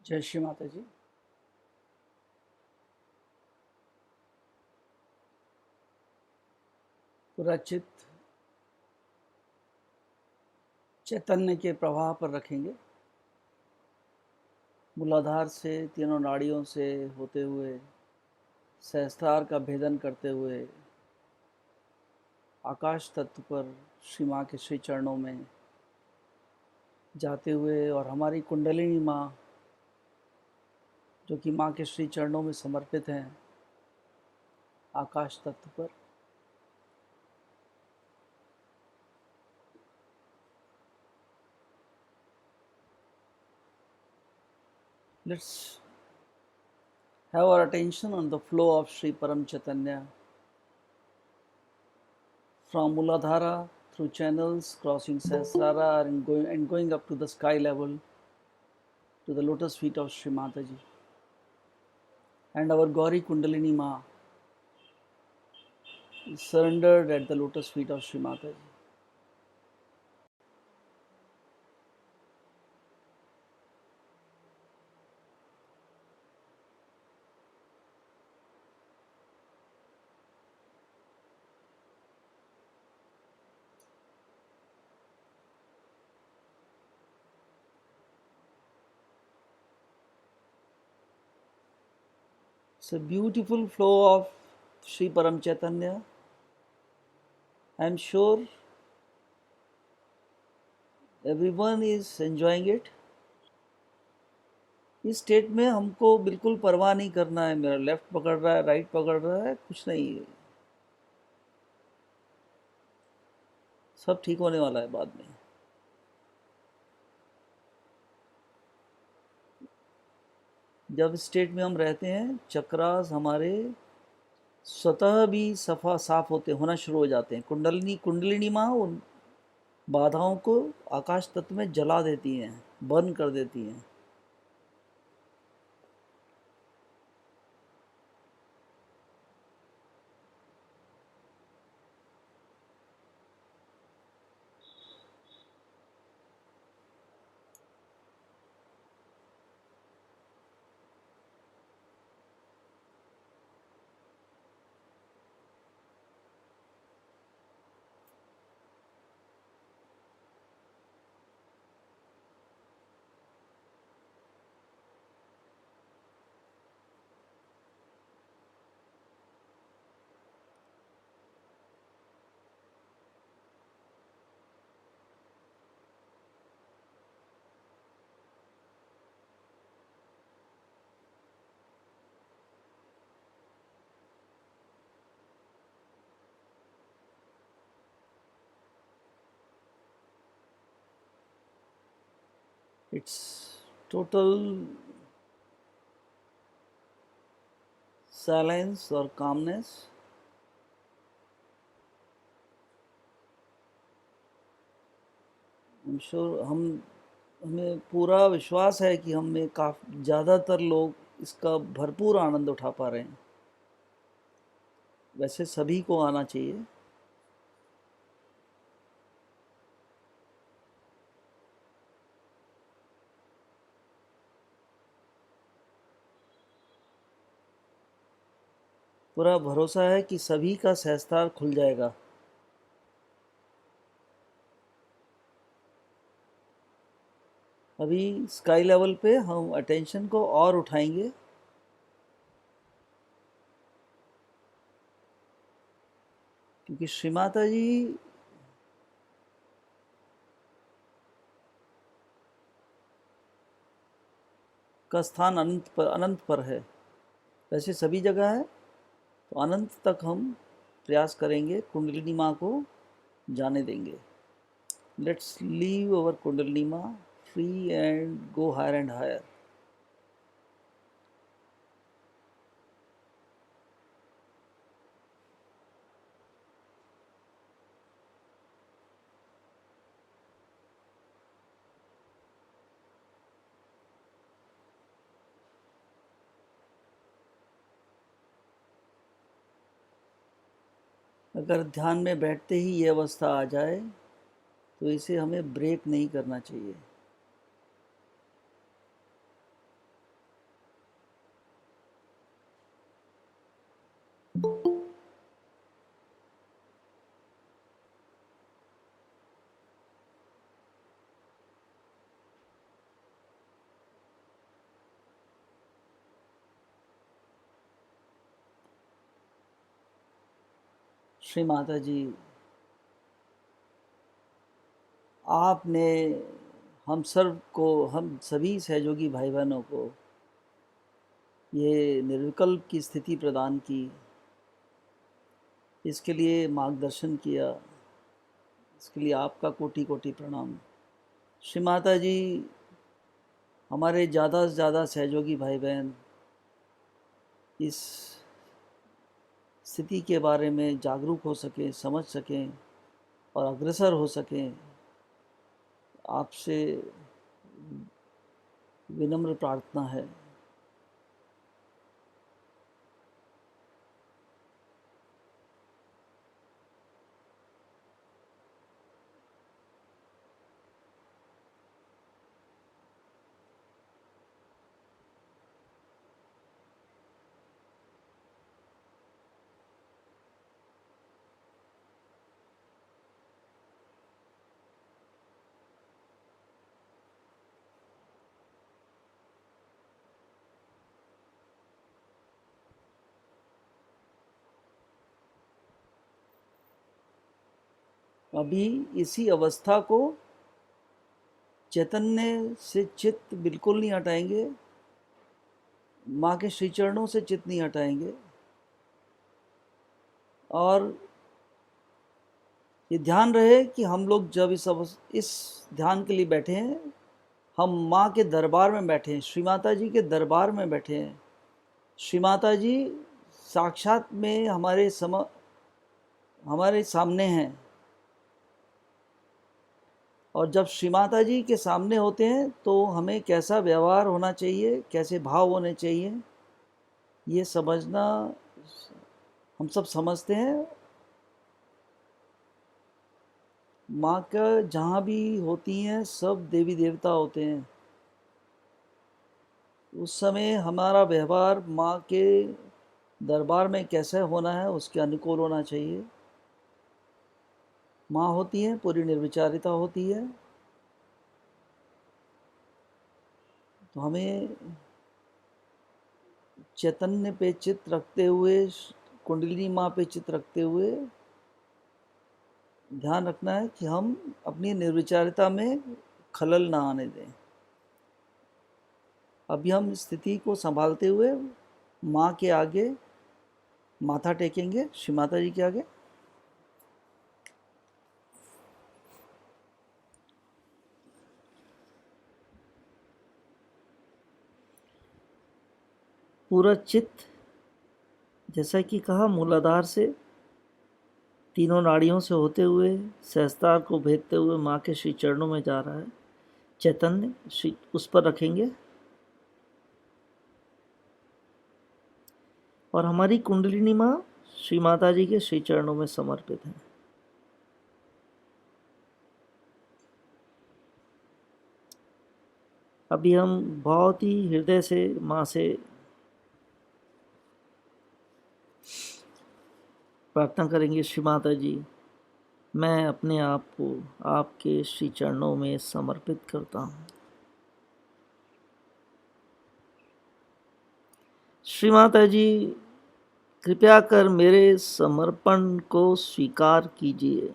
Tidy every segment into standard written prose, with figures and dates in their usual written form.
जय श्री माता जी। पुरचित चैतन्य के प्रवाह पर रखेंगे। मूलाधार से तीनों नाड़ियों से होते हुए सहस्त्रार का भेदन करते हुए आकाश तत्व पर श्री माँ के श्री चरणों में जाते हुए और हमारी कुंडलिनी माँ जो कि माँ के श्री चरणों में समर्पित हैं आकाश तत्व पर, let's have our attention on the flow of Sri Param Chaitanya from Muladhara through channels crossing Sahasrara and going up to the sky level to the lotus feet of Sri Mataji and our Gauri Kundalini Ma is surrendered at the lotus feet of Sri Mataji. It's a beautiful flow of Sri Param Chaitanya. I am sure everyone is enjoying it. इस state में हमको बिल्कुल परवाह नहीं करना है मेरा left पकड़ रहा है राइट पकड़ रहा है, कुछ नहीं, सब ठीक होने वाला है बाद में। जब स्टेट में हम रहते हैं चक्रास हमारे स्वतः भी साफ होना शुरू हो जाते हैं। कुंडलिनी माँ उन बाधाओं को आकाश तत्व में जला देती हैं, बर्न कर देती हैं। It's total silence or calmness. I'm sure हमें पूरा विश्वास है कि हमें काफ़ी ज़्यादातर लोग इसका भरपूर आनंद उठा पा रहे हैं। वैसे सभी को आना चाहिए। पूरा भरोसा है कि सभी का सहस्त्रार खुल जाएगा। अभी स्काई लेवल पे हम अटेंशन को और उठाएंगे। क्योंकि श्री माता जी का स्थान अनंत पर है। वैसे सभी जगह है, तो अनंत तक हम प्रयास करेंगे, कुंडलिनी माँ को जाने देंगे। Let's leave our Kundalini Maa free and go higher and higher. अगर ध्यान में बैठते ही ये अवस्था आ जाए तो इसे हमें ब्रेक नहीं करना चाहिए। श्री माता जी, आपने हम सभी सहयोगी भाई बहनों को ये निर्विकल्प की स्थिति प्रदान की, इसके लिए मार्गदर्शन किया, इसके लिए आपका कोटि कोटि प्रणाम। श्री माता जी, हमारे ज़्यादा से ज़्यादा सहयोगी भाई बहन इस स्थिति के बारे में जागरूक हो सकें, समझ सकें और अग्रसर हो सकें, आपसे विनम्र प्रार्थना है। अभी इसी अवस्था को चैतन्य से चित्त बिल्कुल नहीं हटाएंगे, माँ के श्री चरणों से चित्त नहीं हटाएंगे, और ये ध्यान रहे कि हम लोग जब इस ध्यान के लिए बैठे हैं, हम माँ के दरबार में बैठे हैं, श्री माता जी के दरबार में बैठे हैं। श्री माता जी साक्षात में हमारे सामने हैं, और जब श्री माता जी के सामने होते हैं तो हमें कैसा व्यवहार होना चाहिए, कैसे भाव होने चाहिए, ये समझना हम सब समझते हैं। माँ का जहाँ भी होती हैं सब देवी देवता होते हैं, उस समय हमारा व्यवहार माँ के दरबार में कैसे होना है, उसके अनुकूल होना चाहिए। माँ होती है, पूरी निर्विचारिता होती है, तो हमें चैतन्य पे चित्त रखते हुए, कुंडलिनी माँ पे चित्त रखते हुए ध्यान रखना है कि हम अपनी निर्विचारिता में खलल ना आने दें। अभी हम स्थिति को संभालते हुए माँ के आगे माथा टेकेंगे, श्री माता जी के आगे। पूरा चित्त, जैसा कि कहा, मूलाधार से तीनों नाड़ियों से होते हुए सहस्त्रार को भेदते हुए माँ के श्री चरणों में जा रहा है। चैतन्य श्री उस पर रखेंगे, और हमारी कुंडलिनी माँ श्री माता जी के श्री चरणों में समर्पित है। अभी हम बहुत ही हृदय से माँ से प्रार्थना करेंगे, श्री माता जी, मैं अपने आप को आपके श्री चरणों में समर्पित करता हूँ। श्री माता जी, कृपया कर मेरे समर्पण को स्वीकार कीजिए।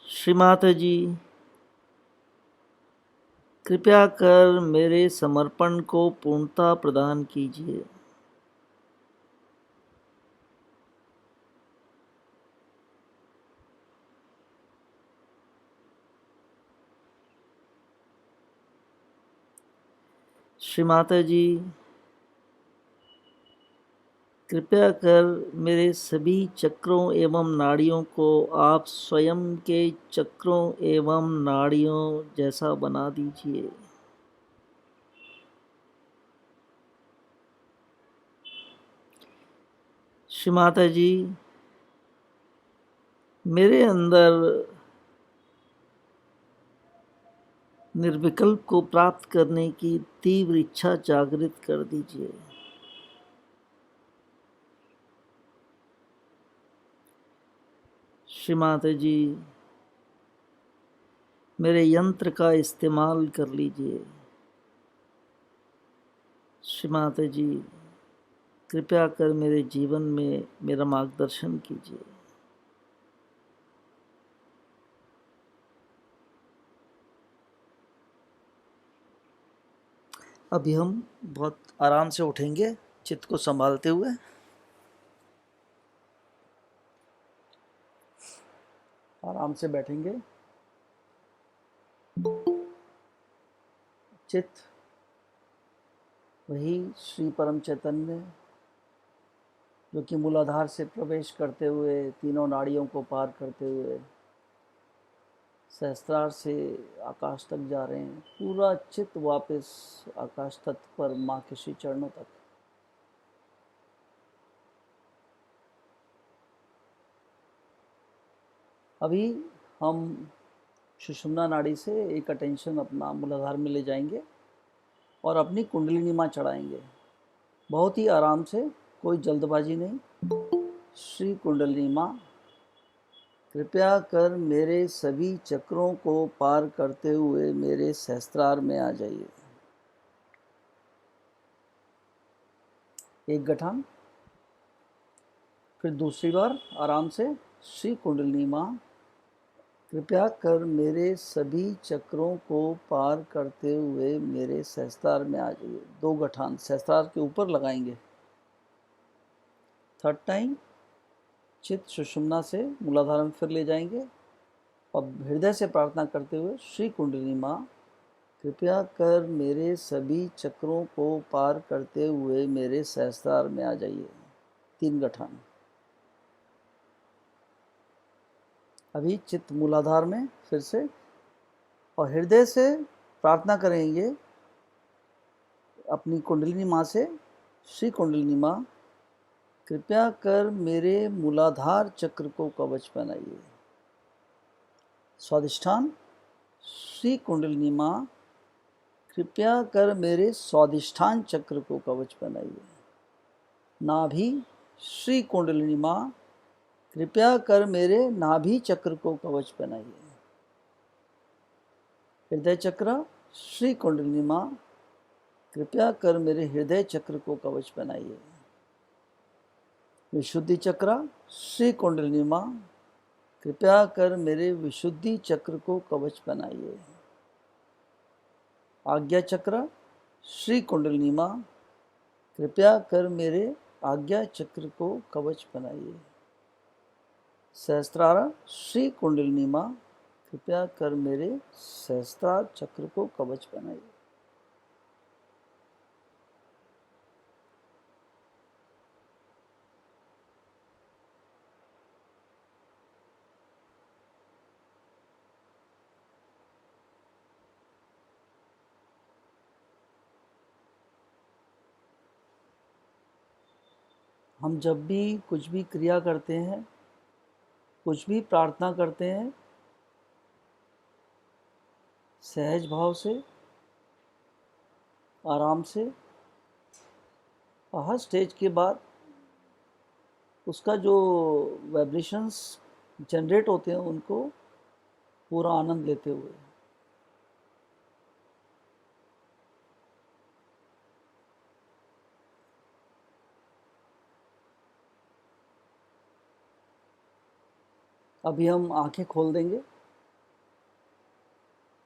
श्री माता जी, कृपया कर मेरे समर्पण को पूर्णता प्रदान कीजिए। श्री माता जी, कृपया कर मेरे सभी चक्रों एवं नाड़ियों को आप स्वयं के चक्रों एवं नाड़ियों जैसा बना दीजिए। श्री माता जी, मेरे अंदर निर्विकल्प को प्राप्त करने की तीव्र इच्छा जागृत कर दीजिए। श्री माता जी, मेरे यंत्र का इस्तेमाल कर लीजिए। श्री माता जी, कृपया कर मेरे जीवन में मेरा मार्गदर्शन कीजिए। अभी हम बहुत आराम से उठेंगे, चित्त को संभालते हुए। आराम से बैठेंगे। चित्त वही श्री परम चैतन्य जो कि मूलाधार से प्रवेश करते हुए तीनों नाड़ियों को पार करते हुए सहस्त्रार से आकाश तक जा रहे हैं। पूरा चित्त वापस आकाश तत्व पर माँ के श्री चरणों तक। अभी हम सुषुम्ना नाड़ी से एक अटेंशन अपना मूलाधार में ले जाएंगे और अपनी कुंडलिनी माँ चढ़ाएंगे, बहुत ही आराम से, कोई जल्दबाजी नहीं। श्री कुंडलिनी माँ, कृपया कर मेरे सभी चक्रों को पार करते हुए मेरे सहस्त्रार में आ जाइए। एक गठान, फिर दूसरी बार आराम से। श्री कुंडलिनी माँ, कृपया कर मेरे सभी चक्रों को पार करते हुए मेरे सहस्त्रार में आ जाइए। दो गठान सहस्त्रार के ऊपर लगाएंगे। थर्ड टाइम चित्त सुषुम्ना से मूलाधार में फिर ले जाएंगे और हृदय से प्रार्थना करते हुए, श्री कुंडलिनी माँ, कृपया कर मेरे सभी चक्रों को पार करते हुए मेरे सहस्त्रार में आ जाइए। तीन गठान। अभी चित्त मूलाधार में फिर से, और हृदय से प्रार्थना करेंगे अपनी कुंडलिनी माँ से, श्री कुंडलिनी माँ, कृपया कर मेरे मूलाधार चक्र को कवच पहनाइए। स्वादिष्ठान, श्री कुंडलिनी माँ, कृपया कर मेरे स्वादिष्ठान चक्र को कवच पहनाइए। नाभि, श्री कुंडलिनी माँ, कृपया कर मेरे नाभि चक्र को कवच पहनाइए। हृदय चक्र, श्री कुंडलिनी माँ, कृपया कर मेरे हृदय चक्र को कवच पहनाइए। विशुद्धि चक्र, श्री कुंडलिनी माँ, कृपया कर मेरे विशुद्धि चक्र को कवच पहनाइए। आज्ञा चक्र, श्री कुंडलिनी माँ, कृपया कर मेरे आज्ञा चक्र को कवच पहनाइए। सहस्त्रार, श्री कुंडलिनी माँ, कृपया कर मेरे सहस्त्रार चक्र को कवच पहनाइए। हम जब भी कुछ भी क्रिया करते हैं, कुछ भी प्रार्थना करते हैं, सहज भाव से, आराम से, और हर स्टेज के बाद उसका जो वाइब्रेशंस जनरेट होते हैं उनको पूरा आनंद लेते हुए। अभी हम आंखें खोल देंगे,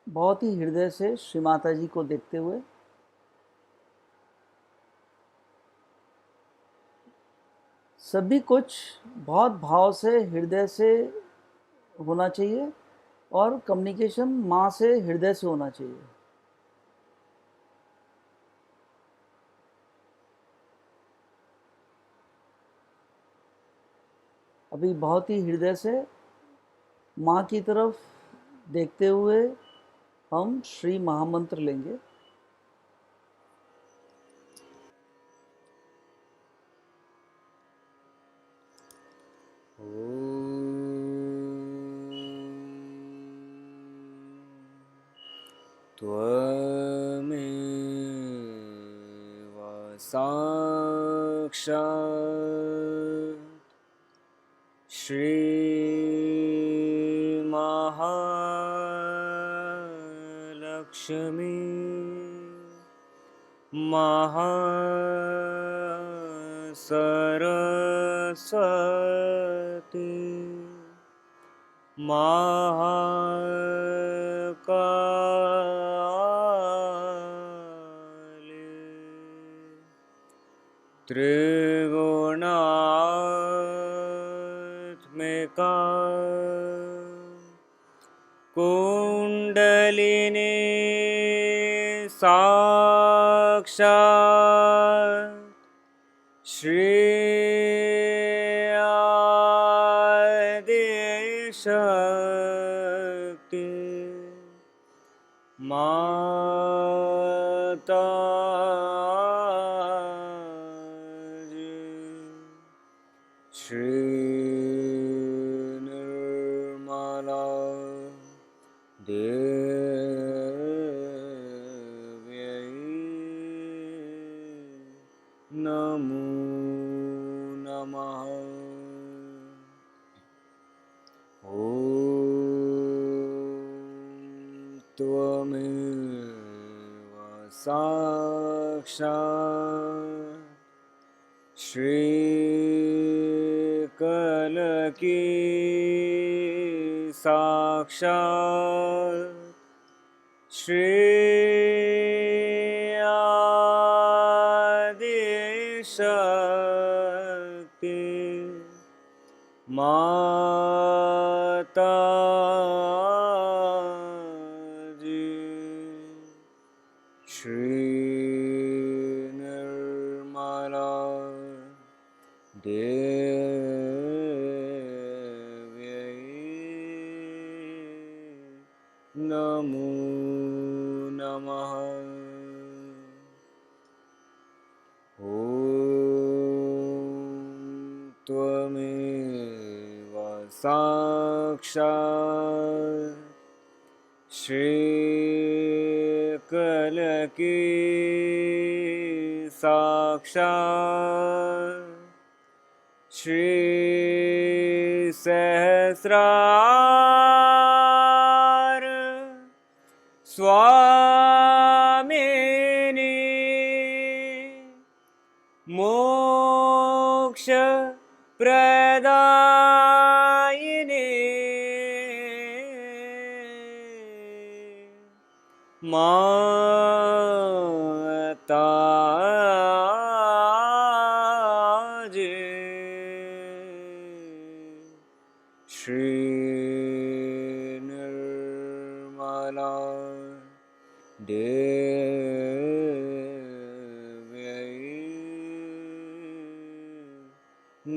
बहुत ही हृदय से श्री माता जी को देखते हुए। सभी कुछ बहुत भाव से, हृदय से होना चाहिए, और कम्युनिकेशन माँ से हृदय से होना चाहिए। अभी बहुत ही हृदय से माँ की तरफ देखते हुए हम श्री महामंत्र लेंगे। त्वमेव साक्षात् श्रीमहालक्ष्मी महासरस्वती महाकाली त्रिगुणात्मिका कुंडलिनी साक्षात् श्री आदिशक्ति माता जी श्री निर्मला देव्यै नमो नमः। त्वमेव साक्षात् श्रीकलकी साक्षात् श्री आदिशक्ति माता जी श्री निर्मला देव्यै नमो नमः। त्वमेव साक्षात् श्रीकलकी साक्षात् श्री सहस्रार स्वामिनी मोक्ष प्रदायिनी माता जी श्री निर्मला देव्यै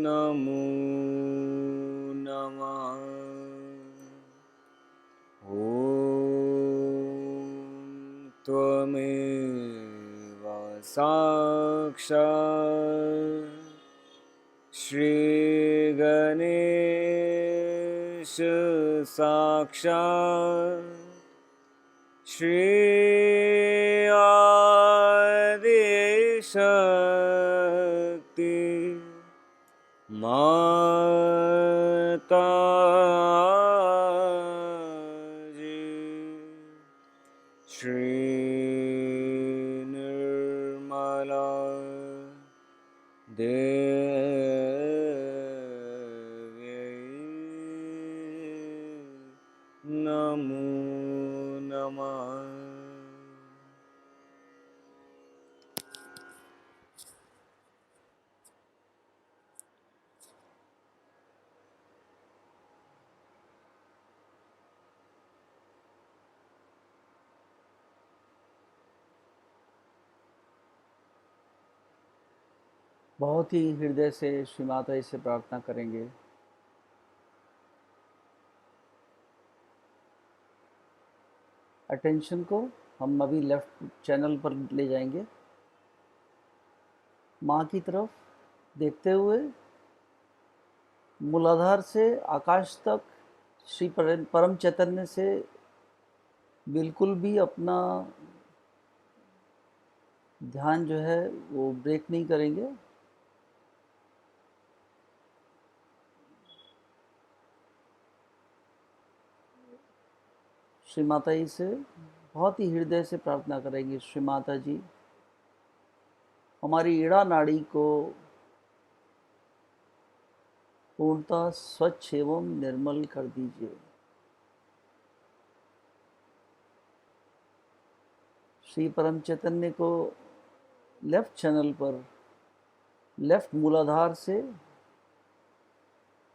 नमो नमः। त्वमेव साक्षात् श्रीगणेश साक्षात् श्री आदिशक्ति माता जी श्री निर्मला देव्यै नमो नमः। बहुत ही हृदय से श्री माता जी से प्रार्थना करेंगे। अटेंशन को हम अभी लेफ्ट चैनल पर ले जाएंगे, माँ की तरफ देखते हुए मूलाधार से आकाश तक श्री परम चैतन्य से बिल्कुल भी अपना ध्यान जो है वो ब्रेक नहीं करेंगे। श्री माता जी से बहुत ही हृदय से प्रार्थना करेंगे। श्री माता जी, हमारी ईड़ा नाड़ी को पूर्णतः स्वच्छ एवं निर्मल कर दीजिए। श्री परम चैतन्य को लेफ्ट चैनल पर, लेफ्ट मूलाधार से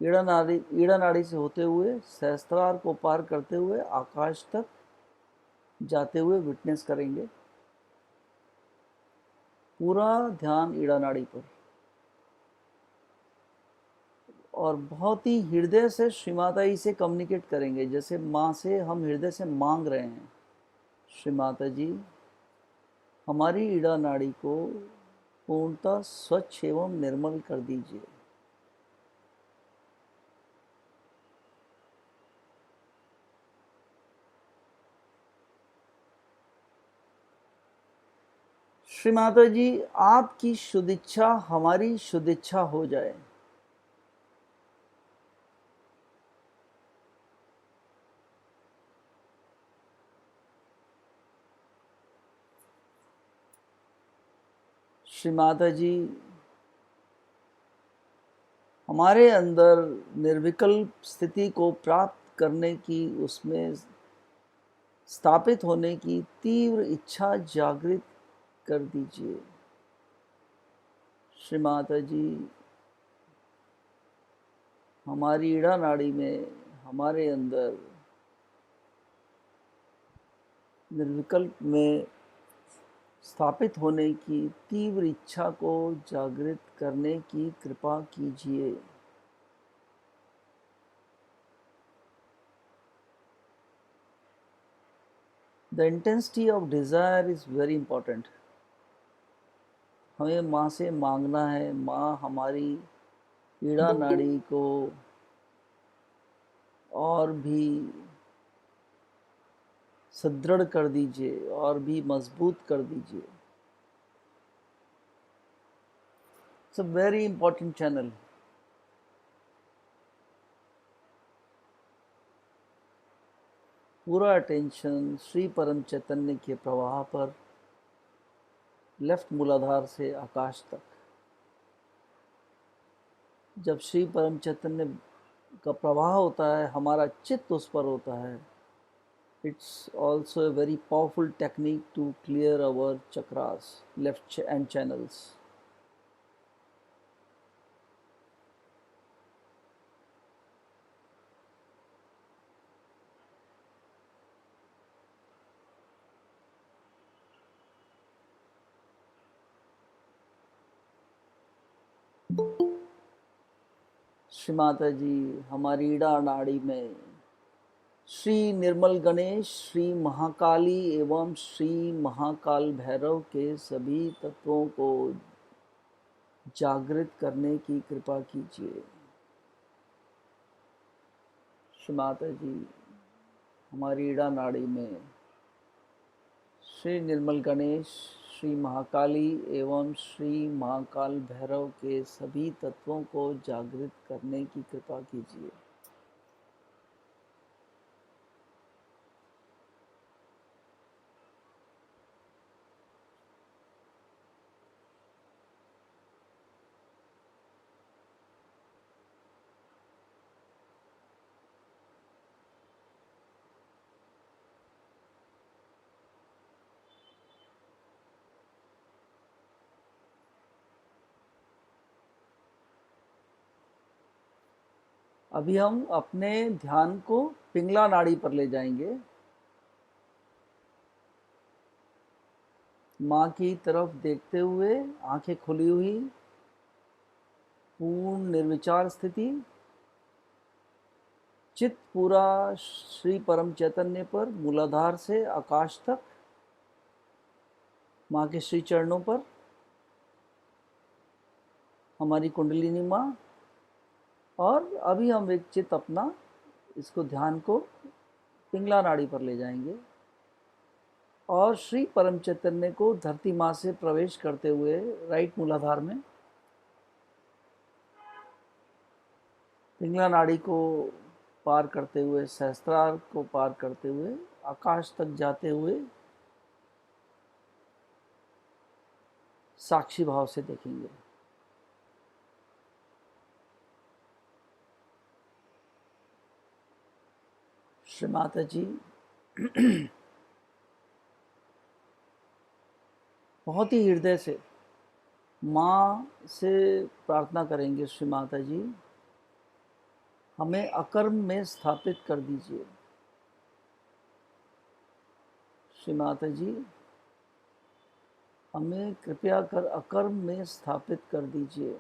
ईड़ा नाड़ी से होते हुए सहस्त्रार को पार करते हुए आकाश तक जाते हुए विटनेस करेंगे। पूरा ध्यान ईड़ा नाड़ी पर, और बहुत ही हृदय से श्री माता जी से कम्युनिकेट करेंगे, जैसे माँ से हम हृदय से मांग रहे हैं, श्री माता जी हमारी ईड़ा नाड़ी को पूर्णतः स्वच्छ एवं निर्मल कर दीजिए। श्री माता जी आपकी शुद्ध इच्छा हमारी शुद्ध इच्छा हो जाए। श्री माता जी हमारे अंदर निर्विकल्प स्थिति को प्राप्त करने की, उसमें स्थापित होने की तीव्र इच्छा जागृत कर दीजिए। श्री माता जी हमारी ईड़ा नाड़ी में, हमारे अंदर निर्विकल्प में स्थापित होने की तीव्र इच्छा को जागृत करने की कृपा कीजिए। The intensity of desire is very important. हमें माँ से मांगना है, माँ हमारी ईड़ा नाड़ी को और भी सुदृढ़ कर दीजिए, और भी मजबूत कर दीजिए। It's a very important channel. पूरा अटेंशन श्री परम चैतन्य के प्रवाह पर, लेफ्ट मूलाधार से आकाश तक। जब श्री परम चैतन्य का प्रवाह होता है, हमारा चित्त उस पर होता है। It's also a very powerful technique to clear our chakras, left and channels. Shri Mata जी हमारी ईड़ा नाड़ी में श्री निर्मल गणेश, श्री महाकाली एवं श्री महाकाल भैरव के सभी तत्वों को जागृत करने की कृपा कीजिए। श्री माता जी हमारी ईड़ा नाड़ी में श्री निर्मल गणेश, श्री महाकाली एवं श्री महाकाल भैरव के सभी तत्वों को जागृत करने की कृपा कीजिए। अभी हम अपने ध्यान को पिंगला नाड़ी पर ले जाएंगे। माँ की तरफ देखते हुए, आंखें खुली हुई, पूर्ण निर्विचार स्थिति, चित्त पूरा श्री परम चैतन्य पर, मूलाधार से आकाश तक, माँ के श्री चरणों पर, हमारी कुंडलिनी माँ। और अभी हम एक चित्त अपना, इसको ध्यान को पिंगला नाड़ी पर ले जाएंगे, और श्री परम चैतन्य को धरती माँ से प्रवेश करते हुए राइट मूलाधार में, पिंगला नाड़ी को पार करते हुए, सहस्त्रार को पार करते हुए, आकाश तक जाते हुए साक्षी भाव से देखेंगे। श्री माता जी बहुत ही हृदय से माँ से प्रार्थना करेंगे, श्री माता जी हमें अकर्म में स्थापित कर दीजिए। श्री माता जी हमें कृपया कर अकर्म में स्थापित कर दीजिए।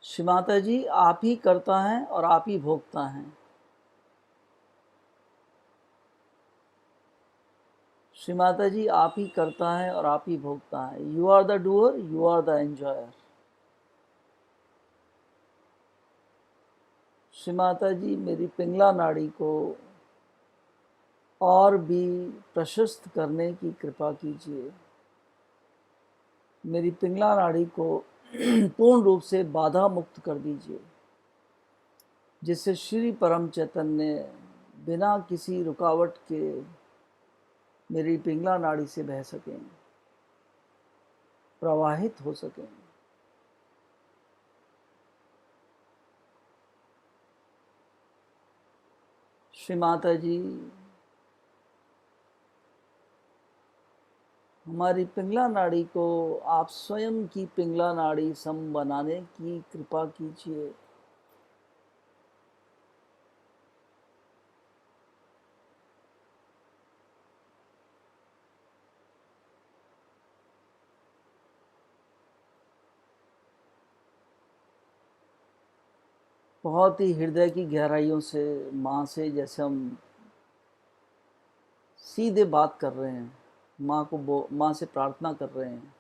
श्री माता जी आप ही करता है और आप ही भोगता है। श्री माता जी आप ही करता है और आप ही भोगता है। You are the doer, you are the enjoyer. Shri Mata ji मेरी पिंगला नाड़ी को और भी प्रशस्त करने की कृपा कीजिए। मेरी पिंगला नाड़ी को पूर्ण रूप से बाधा मुक्त कर दीजिए, जिससे श्री परम चैतन्य बिना किसी रुकावट के मेरी पिंगला नाड़ी से बह सकें, प्रवाहित हो सकें। श्री माता जी हमारी पिंगला नाड़ी को आप स्वयं की पिंगला नाड़ी सम बनाने की कृपा कीजिए। बहुत ही हृदय की गहराइयों से माँ से जैसे हम सीधे बात कर रहे हैं, माँ से प्रार्थना कर रहे हैं।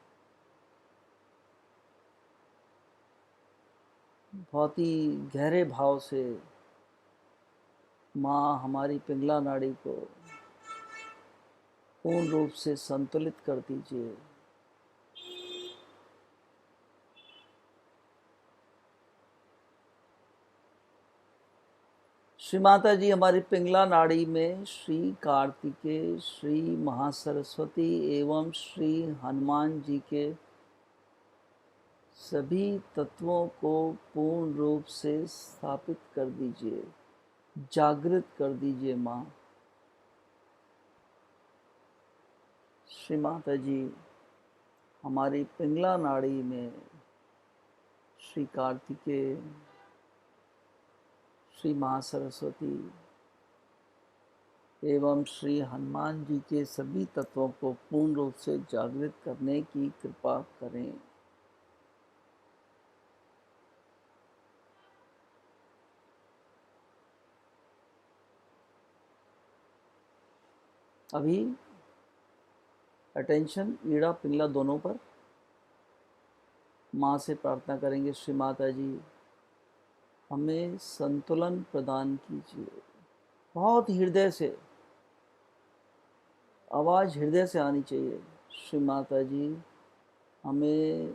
बहुत ही गहरे भाव से माँ हमारी पिंगला नाड़ी को पूर्ण रूप से संतुलित कर दीजिए। श्री माता जी हमारी पिंगला नाड़ी में श्री कार्तिकेय, श्री महासरस्वती एवं श्री हनुमान जी के सभी तत्वों को पूर्ण रूप से स्थापित कर दीजिए, जागृत कर दीजिए माँ। श्री माता जी हमारी पिंगला नाड़ी में श्री कार्तिकेय, श्री महासरस्वती एवं श्री हनुमान जी के सभी तत्वों को पूर्ण रूप से जागृत करने की कृपा करें। अभी अटेंशन ईड़ा पिंगला दोनों पर माँ से प्रार्थना करेंगे। श्री माता जी हमें संतुलन प्रदान कीजिए। बहुत हृदय से, आवाज़ हृदय से आनी चाहिए। श्री माता जी हमें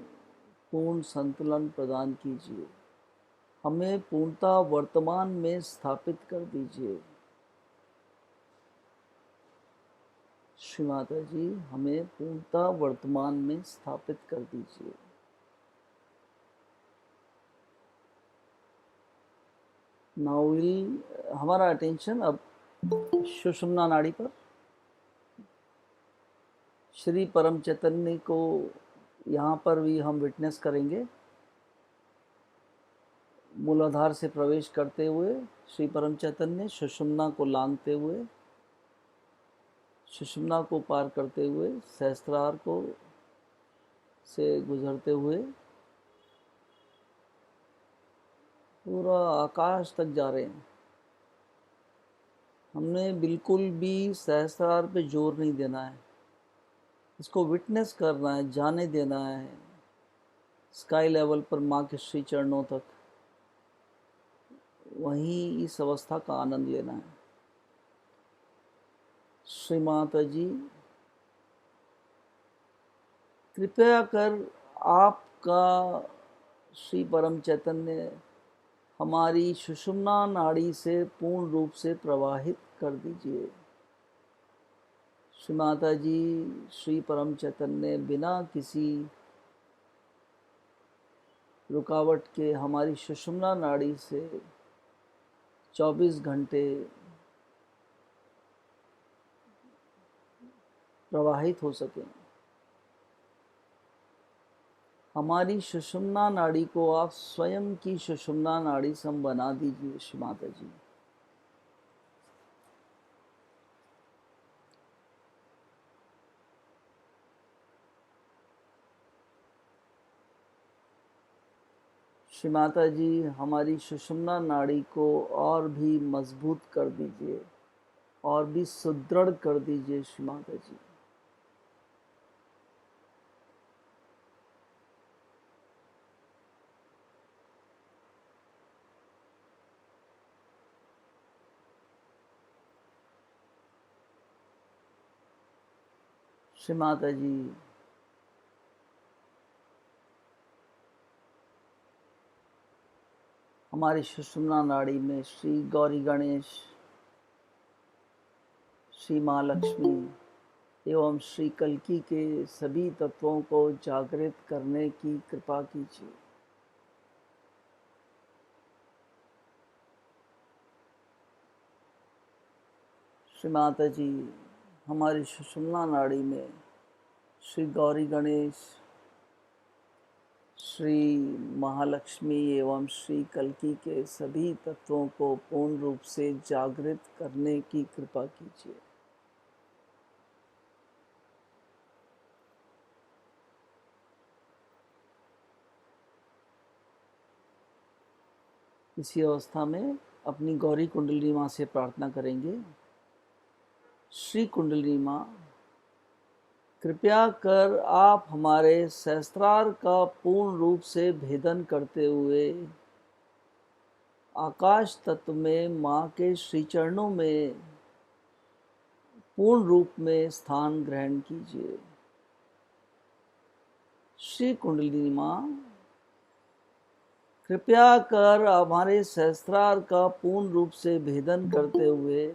पूर्ण संतुलन प्रदान कीजिए, हमें पूर्णता वर्तमान में स्थापित कर दीजिए। श्री माता जी हमें पूर्णता वर्तमान में स्थापित कर दीजिए। नाउ विल हमारा अटेंशन अब सुषुम्ना नाड़ी पर। श्री परम चैतन्य को यहाँ पर भी हम विटनेस करेंगे। मूलाधार से प्रवेश करते हुए श्री परम चैतन्य सुषुम्ना को लांघते हुए, सुषुम्ना को पार करते हुए, सहस्त्रार को से गुजरते हुए पूरा आकाश तक जा रहे हैं। हमने बिल्कुल भी सहस्त्रार पे जोर नहीं देना है, इसको विटनेस करना है, जाने देना है स्काई लेवल पर माँ के श्री चरणों तक, वहीं इस अवस्था का आनंद लेना है। श्री माता जी कृपया कर आपका श्री परम चैतन्य हमारी सुषुम्ना नाड़ी से पूर्ण रूप से प्रवाहित कर दीजिए। श्री माता जी, श्री परम चैतन्य बिना किसी रुकावट के हमारी सुषुम्ना नाड़ी से 24 घंटे प्रवाहित हो सकें। हमारी सुषुम्ना नाड़ी को आप स्वयं की सुषुम्ना नाड़ी सम बना दीजिए श्री माता जी। श्री माता जी, हमारी सुषुम्ना नाड़ी को और भी मजबूत कर दीजिए और भी सुदृढ़ कर दीजिए श्री माता जी। श्री माता जी, हमारी सुषुम्ना नाड़ी में श्री गौरी गणेश, श्री महालक्ष्मी एवं श्री कल्की के सभी तत्वों को जागृत करने की कृपा कीजिए। श्री माता जी, हमारी सुषुम्ना नाड़ी में श्री गौरी गणेश, श्री महालक्ष्मी एवं श्री कल्की के सभी तत्वों को पूर्ण रूप से जागृत करने की कृपा कीजिए। इसी अवस्था में अपनी गौरी कुंडली माँ से प्रार्थना करेंगे। श्री कुंडली माँ, कृपया कर आप हमारे सहस्त्रार का पूर्ण रूप से भेदन करते हुए आकाश तत्व में माँ के श्री चरणों में पूर्ण रूप में स्थान ग्रहण कीजिए। श्री कुंडली माँ, कृपया कर हमारे सहस्त्रार का पूर्ण रूप से भेदन करते हुए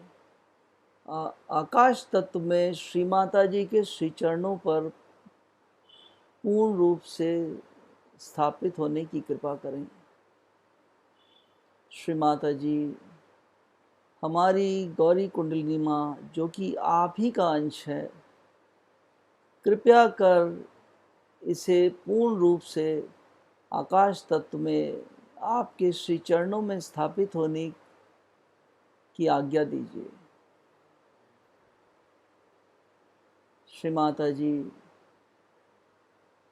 आकाश तत्व में श्री माता जी के श्री चरणों पर पूर्ण रूप से स्थापित होने की कृपा करें। श्री माता जी, हमारी गौरी कुंडलिनी माँ जो कि आप ही का अंश है, कृपया कर इसे पूर्ण रूप से आकाश तत्व में आपके श्री चरणों में स्थापित होने की आज्ञा दीजिए। श्री माता जी,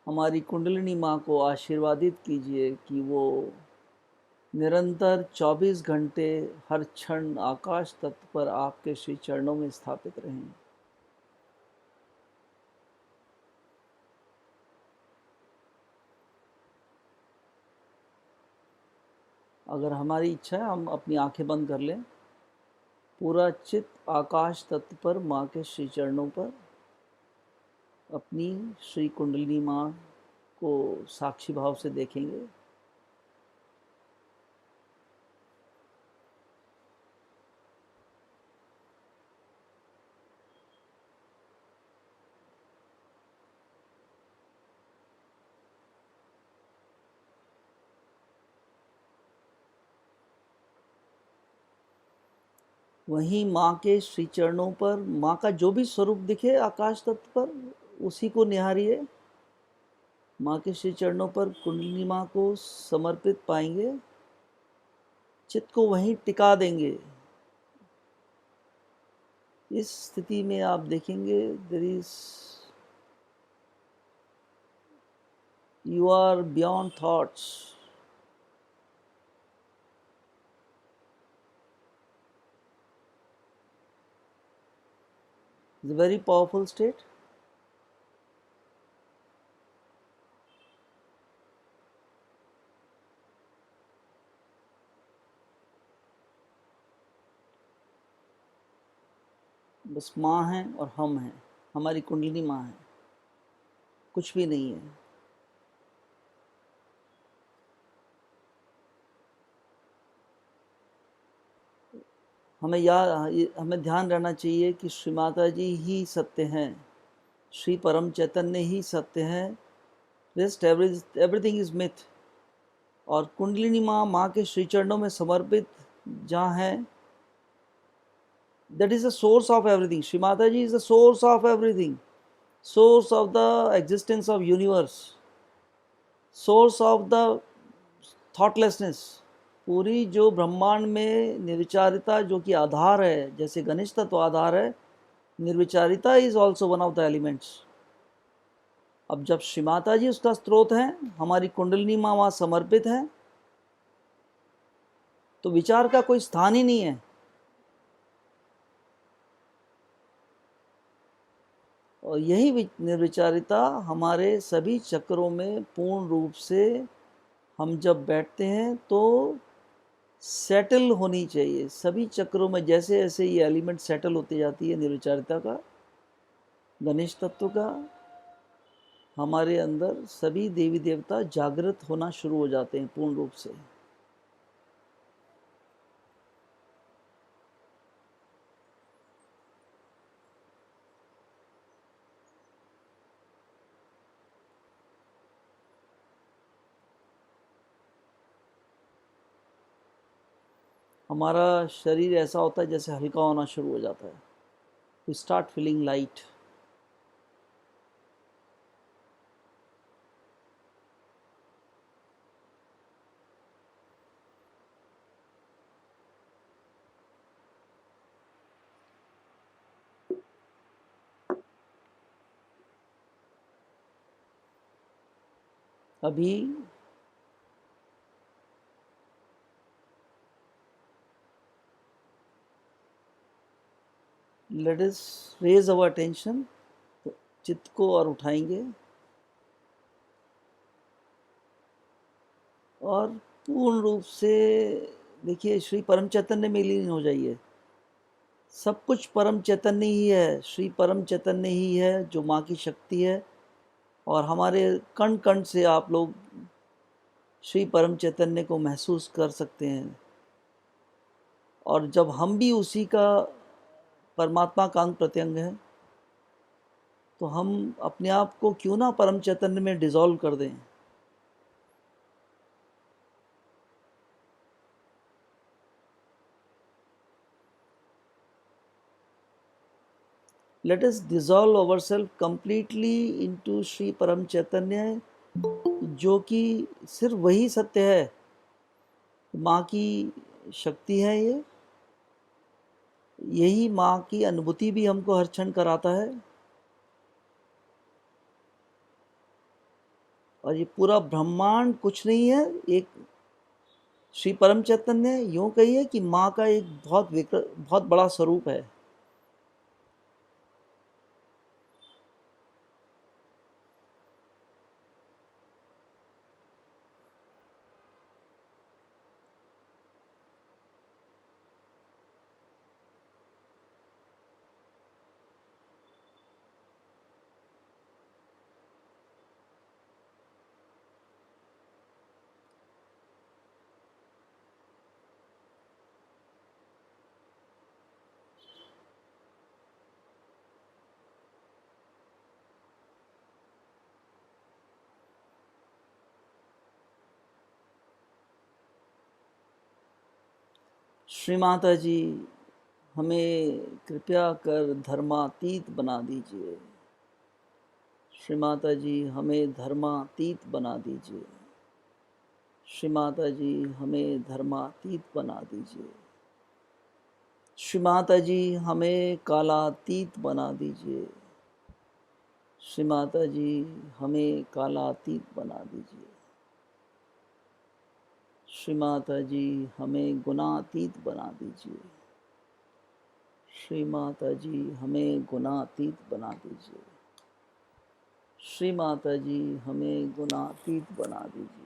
हमारी कुंडलिनी माँ को आशीर्वादित कीजिए कि वो निरंतर 24 घंटे हर क्षण आकाश तत्व पर आपके श्री चरणों में स्थापित रहें। अगर हमारी इच्छा है हम अपनी आंखें बंद कर लें। पूरा चित्त आकाश तत्व पर माँ के श्री चरणों पर अपनी श्री कुंडलिनी माँ को साक्षी भाव से देखेंगे। वहीं माँ के श्री चरणों पर माँ का जो भी स्वरूप दिखे आकाश तत्व पर, उसी को निहारिए। माँ के श्री चरणों पर कुंडलिनी माँ को समर्पित पाएंगे, चित्त को वहीं टिका देंगे। इस स्थिति में आप देखेंगे there is you are beyond thoughts. It's a very powerful state. बस माँ है और हम हैं, हमारी कुंडलिनी माँ है, कुछ भी नहीं है। हमें ध्यान रहना चाहिए कि श्री माता जी ही सत्य हैं, श्री परम चैतन्य ही सत्य हैं, रेस्ट एवरीथिंग इज मिथ। और कुंडलिनी माँ माँ के श्री चरणों में समर्पित जहाँ है, that is the source of everything. Shri Mataji is the source of everything, source of the existence of universe, source of the thoughtlessness. पूरी जो ब्रह्मांड में निर्विचारिता जो कि आधार है, जैसे गणेश तत्व आधार है, निर्विचारिता is also one of the elements. अब जब श्री माता जी उसका स्रोत है, हमारी कुंडलिनी माँ वहाँ समर्पित है, तो विचार का कोई स्थान ही नहीं है। और यही निर्विचारिता हमारे सभी चक्रों में पूर्ण रूप से हम जब बैठते हैं तो सेटल होनी चाहिए। सभी चक्रों में जैसे जैसे ये एलिमेंट सेटल होती जाती है निर्विचारिता का, गणेश तत्व का, हमारे अंदर सभी देवी देवता जागृत होना शुरू हो जाते हैं पूर्ण रूप से। हमारा शरीर ऐसा होता है जैसे हल्का होना शुरू हो जाता है। We start feeling light. अभी let us raise our attention, चित्त को और उठाएंगे और पूर्ण रूप से देखिए श्री परम चैतन्य में लीन हो जाइए। सब कुछ परम चैतन्य ही है, श्री परम चैतन्य ही है जो माँ की शक्ति है। और हमारे कण कण से आप लोग श्री परम चैतन्य को महसूस कर सकते हैं। और जब हम भी उसी का परमात्मा का अंग प्रत्यंग है, तो हम अपने आप को क्यों ना परम चैतन्य में डिसॉल्व कर दें। Let us dissolve ourself completely into Shri परम चैतन्य, जो कि सिर्फ वही सत्य है, माँ की शक्ति है ये। यही माँ की अनुभूति भी हमको हर क्षण कराता है। और ये पूरा ब्रह्मांड कुछ नहीं है, एक श्री परम चैतन्य यूँ कहिए कि माँ का एक बहुत बड़ा स्वरूप है। श्री माता जी हमें कृपया कर धर्मातीत बना दीजिए। श्री माता जी हमें धर्मातीत बना दीजिए। श्री माता जी हमें धर्मातीत बना दीजिए। श्री माता जी हमें कालातीत बना दीजिए। श्री माता जी हमें कालातीत बना दीजिए। श्री माता जी हमें गुणातीत बना दीजिए। श्री माता जी हमें गुणातीत बना दीजिए। श्री माता जी हमें गुणातीत बना दीजिए।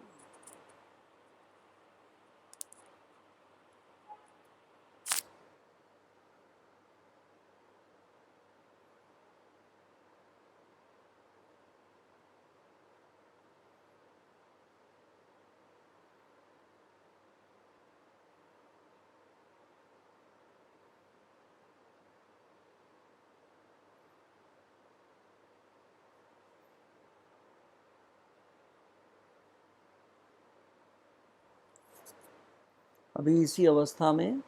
अभी इसी अवस्था में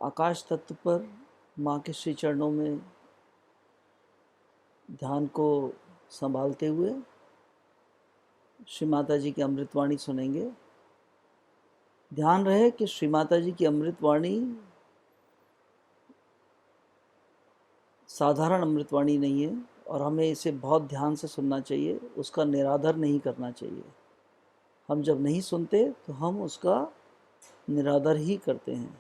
आकाश तत्व पर माँ के श्री चरणों में ध्यान को संभालते हुए श्री माता जी की अमृतवाणी सुनेंगे। ध्यान रहे कि श्री माता जी की अमृतवाणी साधारण अमृतवाणी नहीं है और हमें इसे बहुत ध्यान से सुनना चाहिए, उसका निरादर नहीं करना चाहिए। हम जब नहीं सुनते तो हम उसका निरादर ही करते हैं।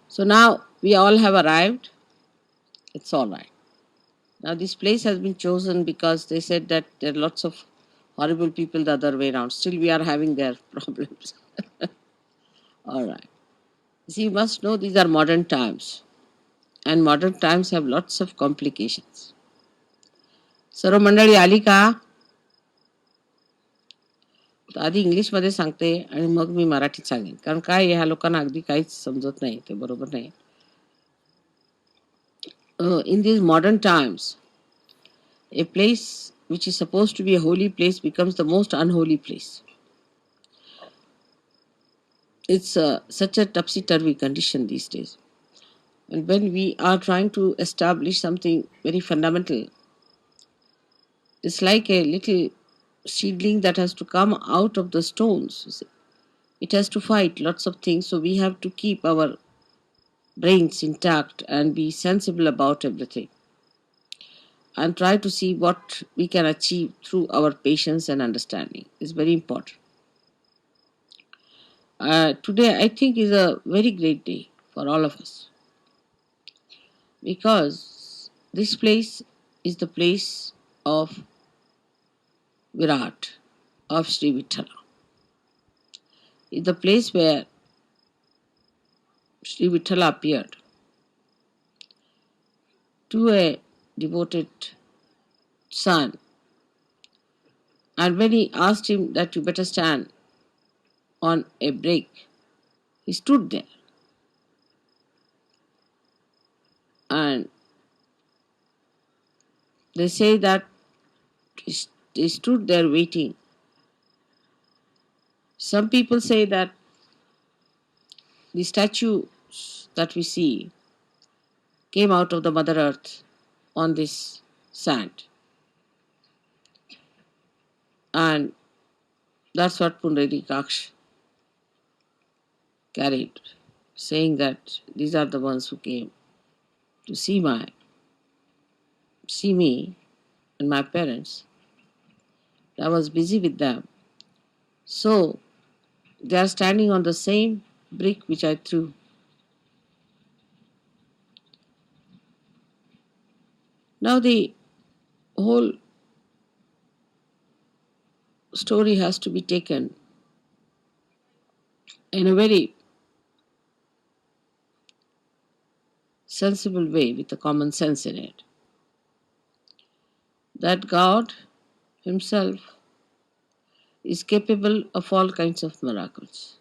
So now we all have arrived. It's all right. Now this place has been chosen because they said that there are lots of horrible people the other way around. Still we are having their problems. All right. See, you must know these are modern times. And modern times have lots of complications. सर्व मंडळी आली का? तर आधी इंग्लिशमध्ये सांगते आणि मग मी मराठीत सांगेन, कारण काय ह्या लोकांना अगदी काहीच समजत नाही, ते बरोबर नाही. In these modern times, a place which is supposed to be a holy place becomes the most unholy place. It's such a topsy-turvy condition these days. And when we are trying to establish something very fundamental, it's like a little seedling that has to come out of the stones. It has to fight lots of things, so we have to keep our brains intact and be sensible about everything and try to see what we can achieve through our patience and understanding. Is very important. Today, I think, is a very great day for all of us because this place is the place of Virat, of Sri Vithala. It's the place where Sri Vithala appeared to a devoted son. And when he asked him that you better stand on a break, he stood there. And they say that he stood there waiting. Some people say that the statues that we see came out of the Mother Earth on this sand. And that's what Pundarik carried, saying that these are the ones who came to see me and my parents. I was busy with them. So they are standing on the same brick which I threw. Now the whole story has to be taken in a very sensible way with a common sense in it. That God Himself is capable of all kinds of miracles.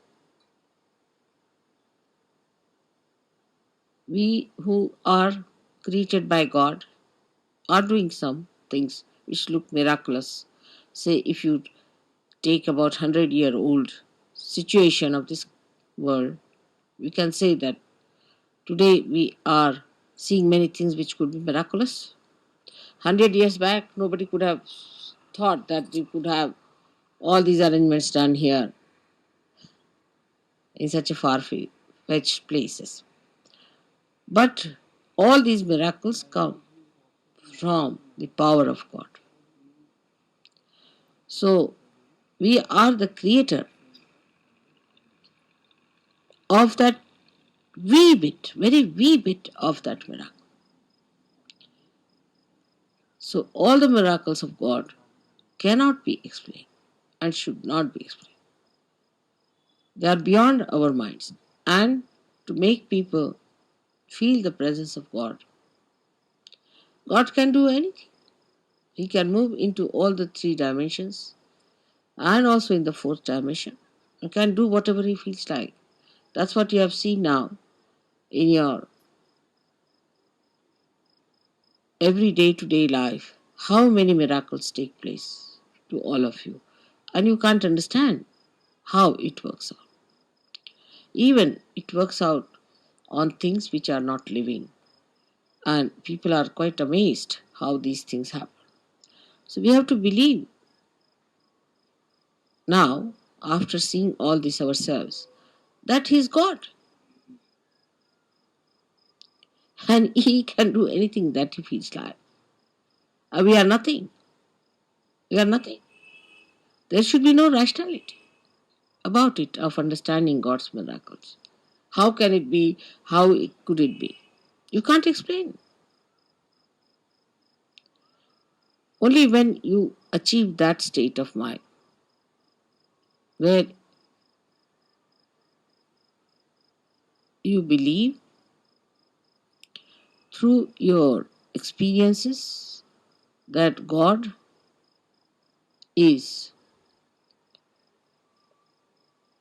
We who are created by God are doing some things which look miraculous. Say, if you take about 100-year-old situation of this world, we can say that today we are seeing many things which could be miraculous. 100 years back, nobody could have thought that you could have all these arrangements done here in such a far-fetched places. But all these miracles come from the power of God. So we are the creator of that wee bit, very wee bit of that miracle. So all the miracles of God cannot be explained and should not be explained. They are beyond our minds. And to make people feel the presence of God, God can do anything. He can move into all the three dimensions and also in the fourth dimension. He can do whatever he feels like. That's what you have seen now in your everyday to day life. How many miracles take place to all of you, and you can't understand how it works out. Even it works out on things which are not living, and people are quite amazed how these things happen. So we have to believe now, after seeing all this ourselves, that He is God and He can do anything that He feels like. We are nothing. We are nothing. There should be no rationality about it of understanding God's miracles. How can it be? Could it be? You can't explain. Only when you achieve that state of mind where you believe through your experiences that God is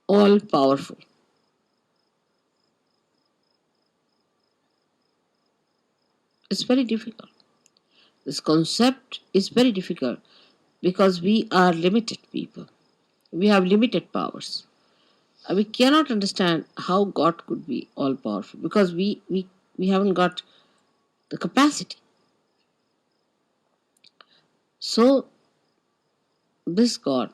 all powerful. It's very difficult. This concept is very difficult because we are limited people. We have limited powers. We cannot understand how God could be all powerful because we haven't got the capacity. So, this God,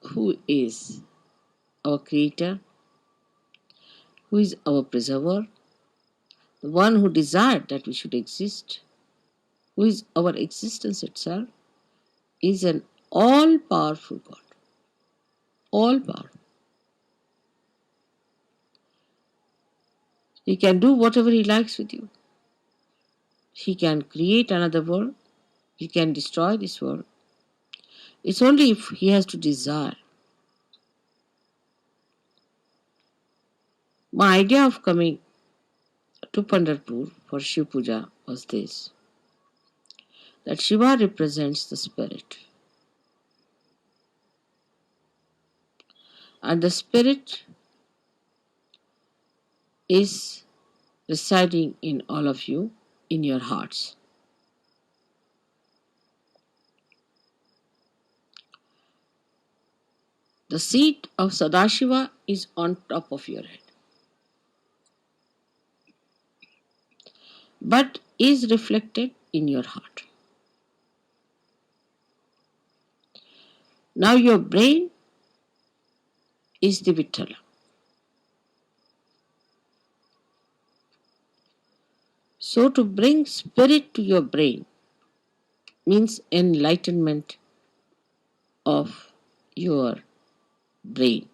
who is our creator, who is our preserver, the one who desired that we should exist, who is our existence itself, is an all powerful God. All powerful. He can do whatever He likes with you. He can create another world. He can destroy this world. It's only if He has to desire. My idea of coming to Pandharpur for Shiv Puja was this, that Shiva represents the spirit, and the spirit is residing in all of you, in your hearts. The seat of Sadashiva is on top of your head, but is reflected in your heart. Now your brain is the Vitala. So to bring spirit to your brain means enlightenment of your brain.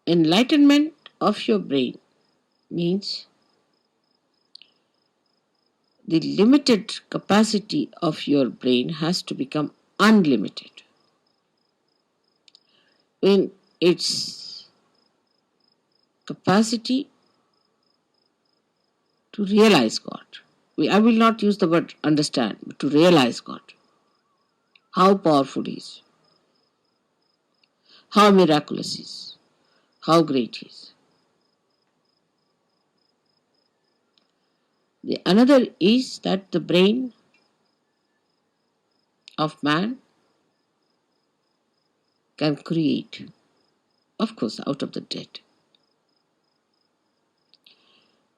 Enlightenment of your brain means the limited capacity of your brain has to become unlimited in its capacity to realize God. I will not use the word understand, but to realize God. How powerful He is, how miraculous He is, how great He is. The another is that the brain of man can create, of course, out of the dead.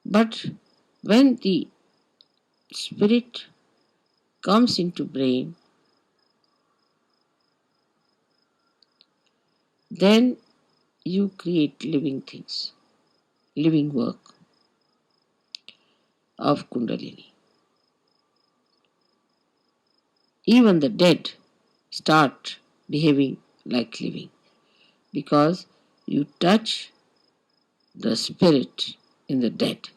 But when the spirit comes into brain, then you create living things, living work of Kundalini. Even the dead start behaving like living because you touch the spirit in the dead.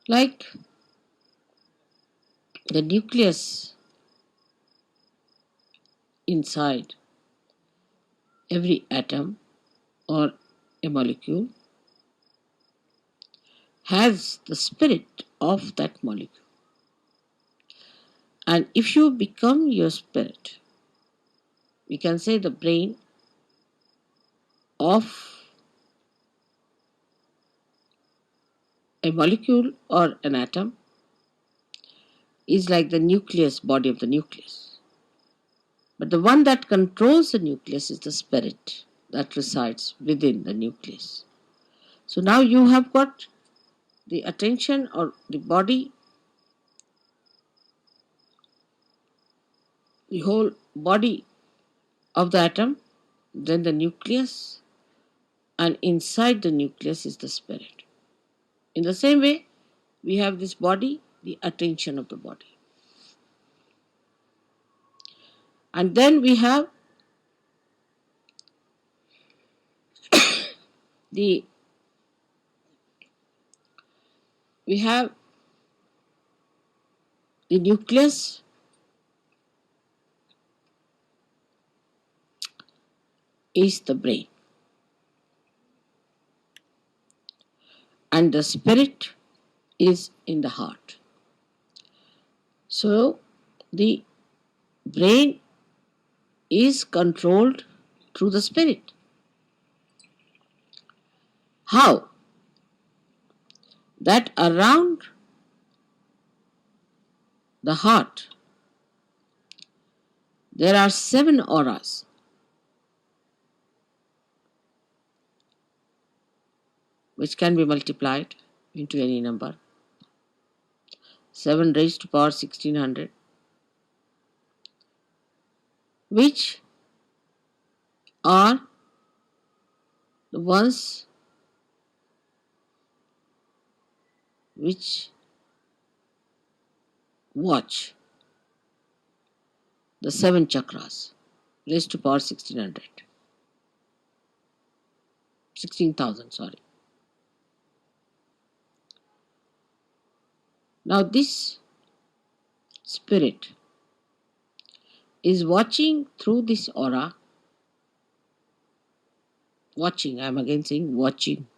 Like the nucleus inside every atom or a molecule has the spirit of that molecule. And if you become your spirit, we can say the brain of a molecule or an atom is like the nucleus, body of the nucleus. But the one that controls the nucleus is the spirit that resides within the nucleus. So now you have got the attention or the body, the whole body of the atom, then the nucleus, and inside the nucleus is the spirit. In the same way, we have this body, the attention of the body. And then we have the nucleus is the brain, and the spirit is in the heart. So the brain is controlled through the spirit. How? That around the heart there are 7 auras, which can be multiplied into any number. 7 raised to power 1600, which are the ones which watch the 7 chakras raised to power 16,000, sorry. Now this spirit is watching through this aura. Watching, I am again saying watching.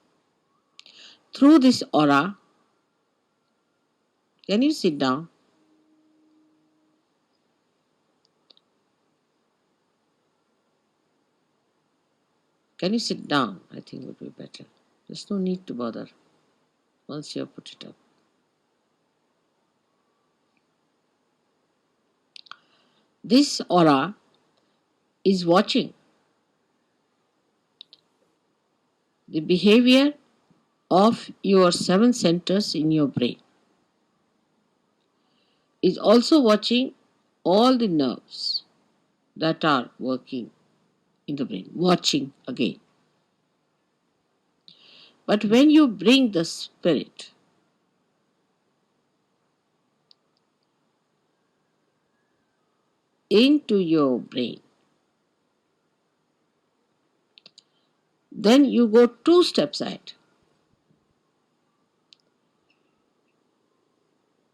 Through this aura, can you sit down? Can you sit down? I think would be better. There's no need to bother once you have put it up. This aura is watching the behavior of your 7 centers in your brain. Is also watching all the nerves that are working in the brain. Watching again. But when you bring the spirit into your brain, then you go 2 steps ahead.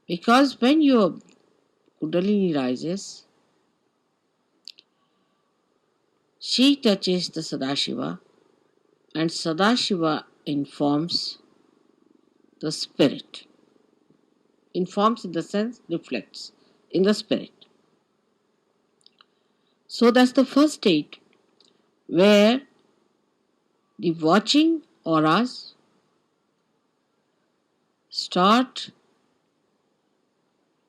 Because when your Kundalini rises, she touches the Sadashiva, and Sadashiva informs the spirit. Informs in the sense reflects in the spirit. So that's the first state where the watching auras start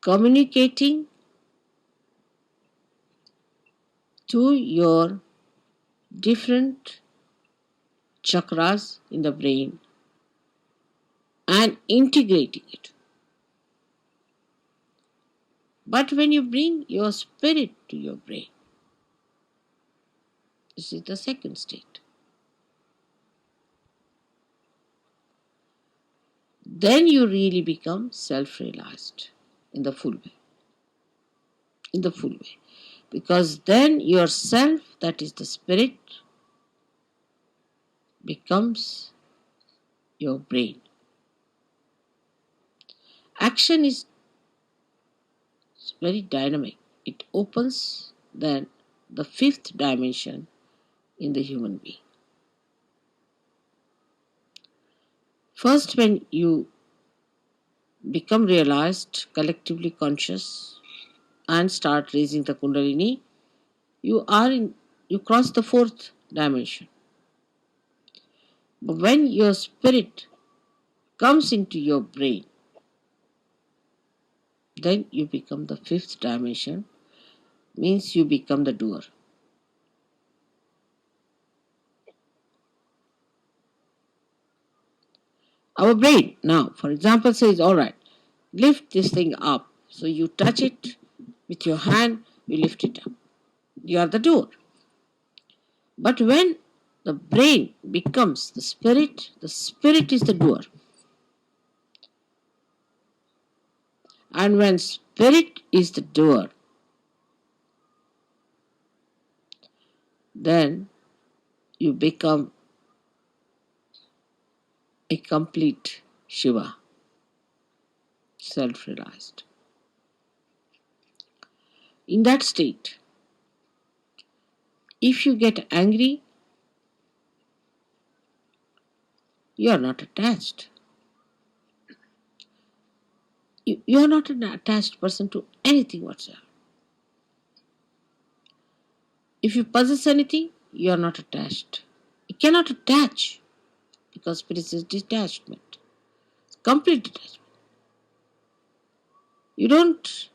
communicating to your different chakras in the brain and integrating it. But when you bring your spirit to your brain, this is the second state. Then you really become self-realized in the full way. In the full way. Because then yourself, that is the spirit, becomes your brain. Action is very dynamic. It opens then the 5th dimension in the human being. First, when you become realized, collectively conscious, and start raising the Kundalini, you cross the fourth dimension. But when your spirit comes into your brain, then you become the fifth dimension, means you become the doer. Our brain now, for example, says, all right, lift this thing up. So you touch it with your hand, you lift it up. You are the doer. But when the brain becomes the spirit is the doer. And when spirit is the doer, then you become a complete Shiva, self-realized. In that state, if you get angry, you are not attached. You are not an attached person to anything whatsoever. If you possess anything, you are not attached. You cannot attach because spirit is detachment, complete detachment. You don't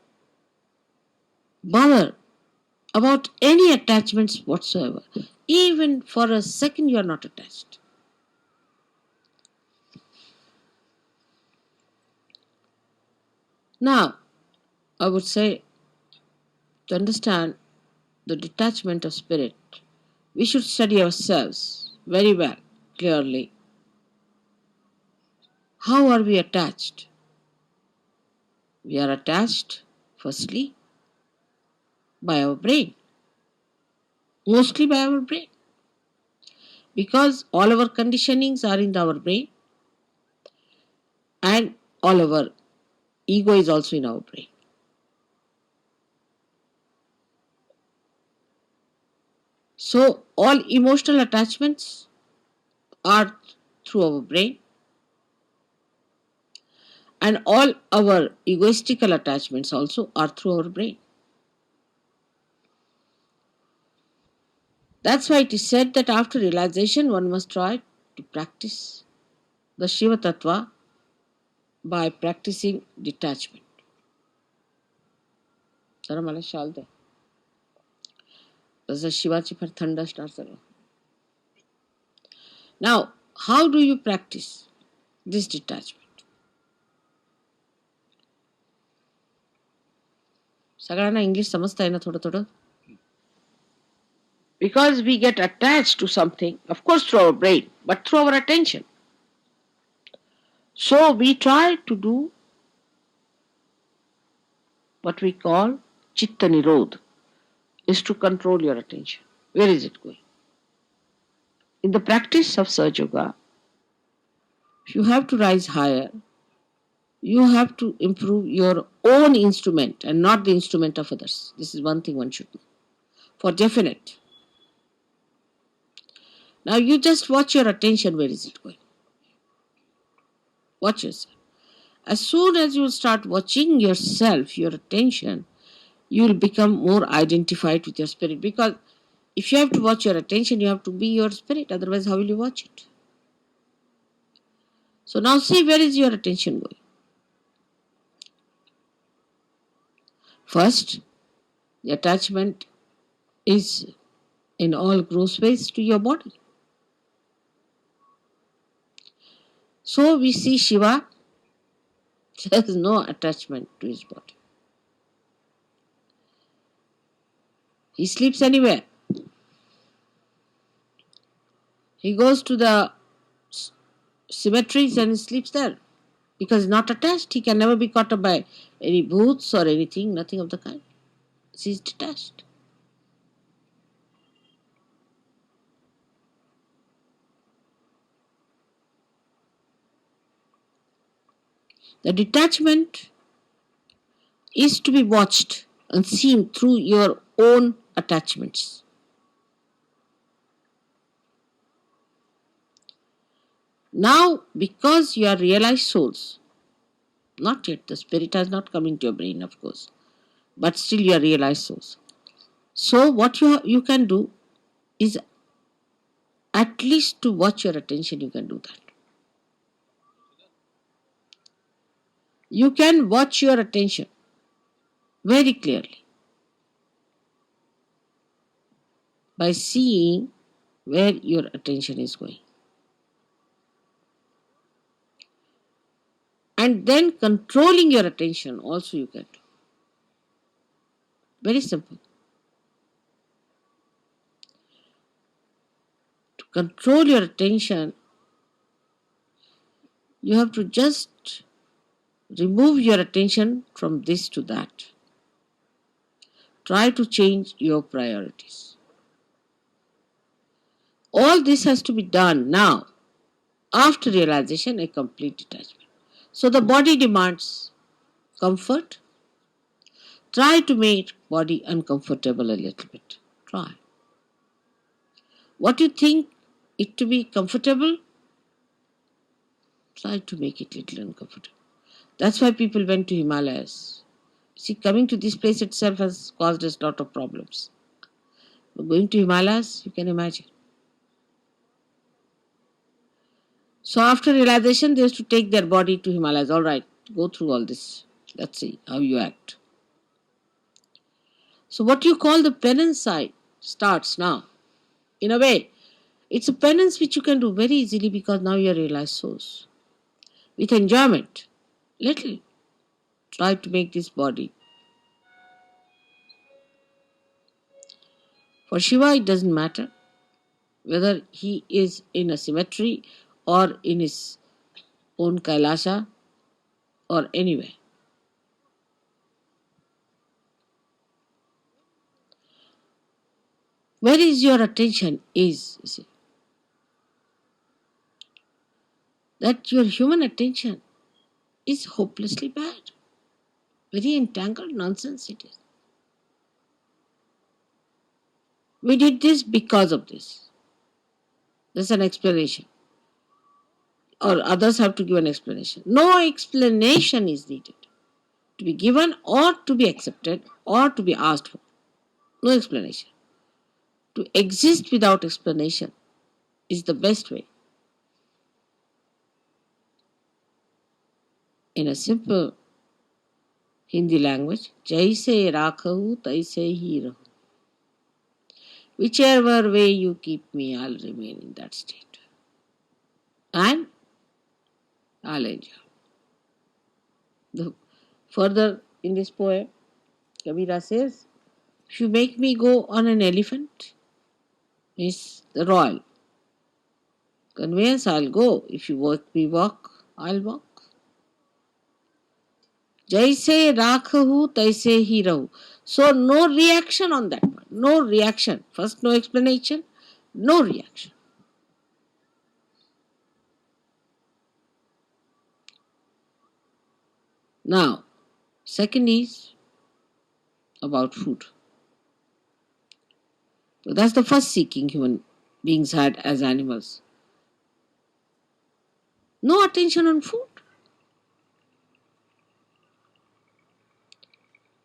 bother about any attachments whatsoever. Even for a second, you are not attached. Now, I would say to understand the detachment of spirit, we should study ourselves very well, clearly. How are we attached? We are attached, firstly, by our brain, mostly by our brain, because all our conditionings are in our brain and all our ego is also in our brain. So, all emotional attachments are through our brain, and all our egoistical attachments also are through our brain. That's why it is said that after realization, one must try to practice the Shiva Tattva by practicing detachment. जरा मला शाल दे. तसं शिवाची फार थंड असणार सगळं. Now, how do you practice this detachment? सगळ्यांना English समजतंय ना थोडं थोडं? Because we get attached to something, of course through our brain, but through our attention. So we try to do what we call Chitta Nirodh, is to control your attention. Where is it going? In the practice of Sahaja Yoga, you have to rise higher. You have to improve your own instrument and not the instrument of others. This is one thing one should know for definite. Now you just watch your attention, where is it going? Watch yourself. As soon as you start watching yourself, your attention, you will become more identified with your spirit. Because if you have to watch your attention, you have to be your spirit. Otherwise, how will you watch it? So now see, where is your attention going? First, the attachment is in all gross ways to your body. So we see Shiva has no attachment to his body. He sleeps anywhere. He goes to the cemeteries and sleeps there. Because he's not attached, he can never be caught up by any booths or anything, nothing of the kind. He's detached. The detachment is to be watched and seen through your own attachments. Now, because you are realized souls, Not yet. The spirit has not come into your brain, of course. But still you are realized souls. So what you can do is at least to watch your attention, you can do that. You can watch your attention very clearly by seeing where your attention is going. And then controlling your attention also you can do. Very simple. To control your attention, you have to just remove your attention from this to that. Try to change your priorities. All this has to be done now, after realization, a complete detachment. So the body demands comfort. Try to make body uncomfortable a little bit. Try. What you think it to be comfortable, try to make it little uncomfortable. That's why people went to Himalayas. See, coming to this place itself has caused us a lot of problems. But going to Himalayas, you can imagine. So after realization, they used to take their body to Himalayas. All right, go through all this. Let's see how you act. So what you call the penance side starts now. In a way, it's a penance which you can do very easily because now you are realized souls. With enjoyment, little. Try to make this body. For Shiva, it doesn't matter whether he is in a cemetery or in his own Kailasha or anywhere. Where is your attention is, you see, that your human attention is hopelessly bad. Very entangled nonsense it is. We did this because of this. There's an explanation. Or others have to give an explanation. No explanation is needed to be given or to be accepted or to be asked for. No explanation. To exist without explanation is the best way. In a simple Hindi language, jaise rakhahu taise hi rahu. Whichever way you keep me, I'll remain in that state. And I'll enjoy. Further in this poem, Kabira says, if you make me go on an elephant, means the royal conveyance, I'll go. If you make me walk, I'll walk. Jaise rakhahu taise hi rahu. So no reaction on that one. No reaction. First, no explanation. No reaction. Now, second is about food. So that's the first seeking human beings had as animals. No attention on food.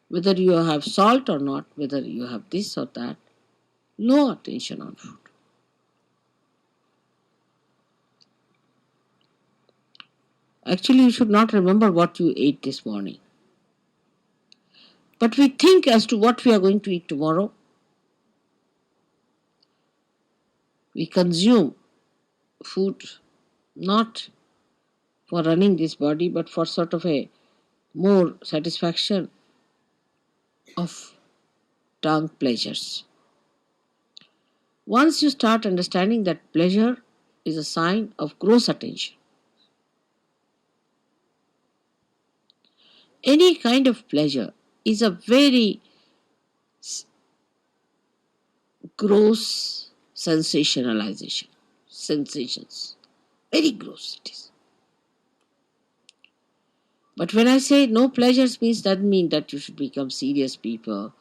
Whether you have salt or not, whether you have this or that, no attention on food. Actually, you should not remember what you ate this morning. But we think as to what we are going to eat tomorrow. We consume food not for running this body, but for sort of a more satisfaction of tongue pleasures. Once you start understanding that pleasure is a sign of gross attention, any kind of pleasure is a very gross sensationalization. Sensations. Very gross it is. But when I say no pleasures means doesn't mean that you should become serious people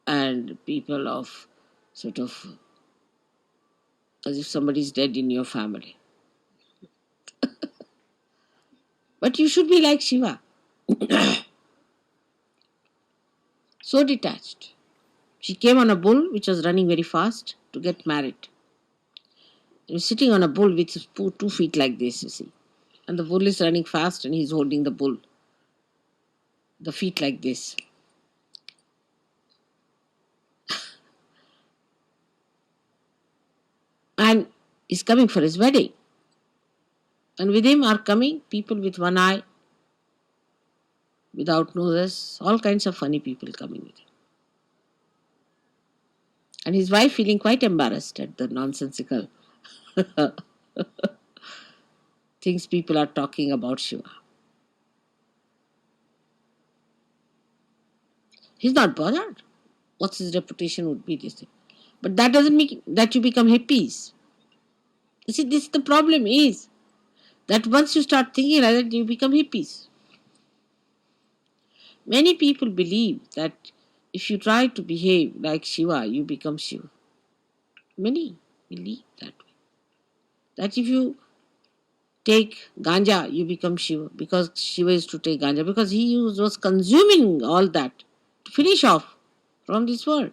and people of sort of as if somebody is dead in your family. But you should be like Shiva. So detached. She came on a bull which was running very fast to get married. He was sitting on a bull with his 2 feet like this, you see. And the bull is running fast and he's holding the bull, the feet like this. And he's coming for his wedding. And with him are coming people with one eye, without noses, all kinds of funny people coming with him. And his wife feeling quite embarrassed at the nonsensical things people are talking about Shiva. He's not bothered. What's his reputation would be this thing. But that doesn't mean that you become hippies. You see, this the problem is that once you start thinking like that, you become hippies. Many people believe that if you try to behave like Shiva, you become Shiva. Many believe that way. That if you take ganja, you become Shiva, because Shiva is to take ganja, because he was consuming all that to finish off from this world.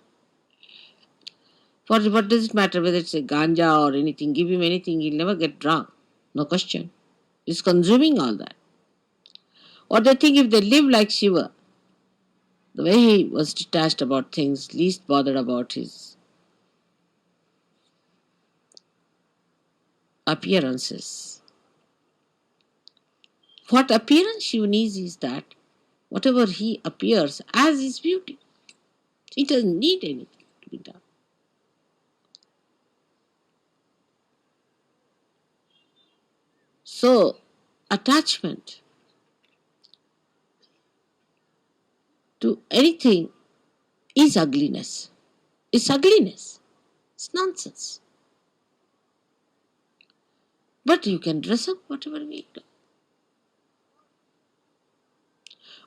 For what does it matter whether it's a ganja or anything? Give him anything, he'll never get drunk. No question. He's consuming all that. Or they think if they live like Shiva, the way he was detached about things, least bothered about his appearances. What appearance Shiva needs is that whatever he appears as his beauty. He doesn't need anything to be done. So, attachment to anything is ugliness. It's ugliness. It's nonsense. But you can dress up whatever way you do.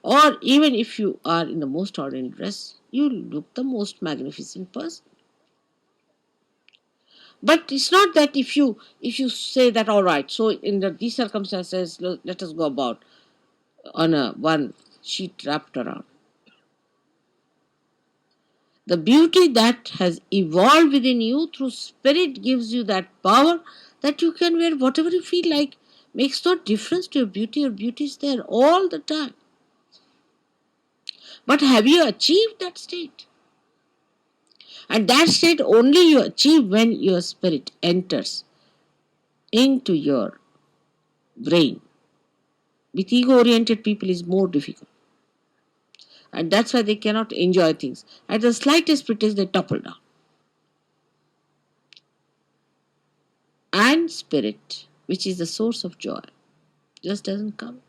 Or even if you are in the most ordinary dress, you look the most magnificent person. But it's not that if you say that all right, so in these circumstances, let us go about on a one sheet wrapped around. The beauty that has evolved within you through spirit gives you that power that you can wear whatever you feel like. Makes no difference to your beauty. Your beauty is there all the time. But have you achieved that state? And that state only you achieve when your spirit enters into your brain. With ego-oriented people is more difficult. And that's why they cannot enjoy things. At the slightest pretext, they topple down. And spirit, which is the source of joy, just doesn't come.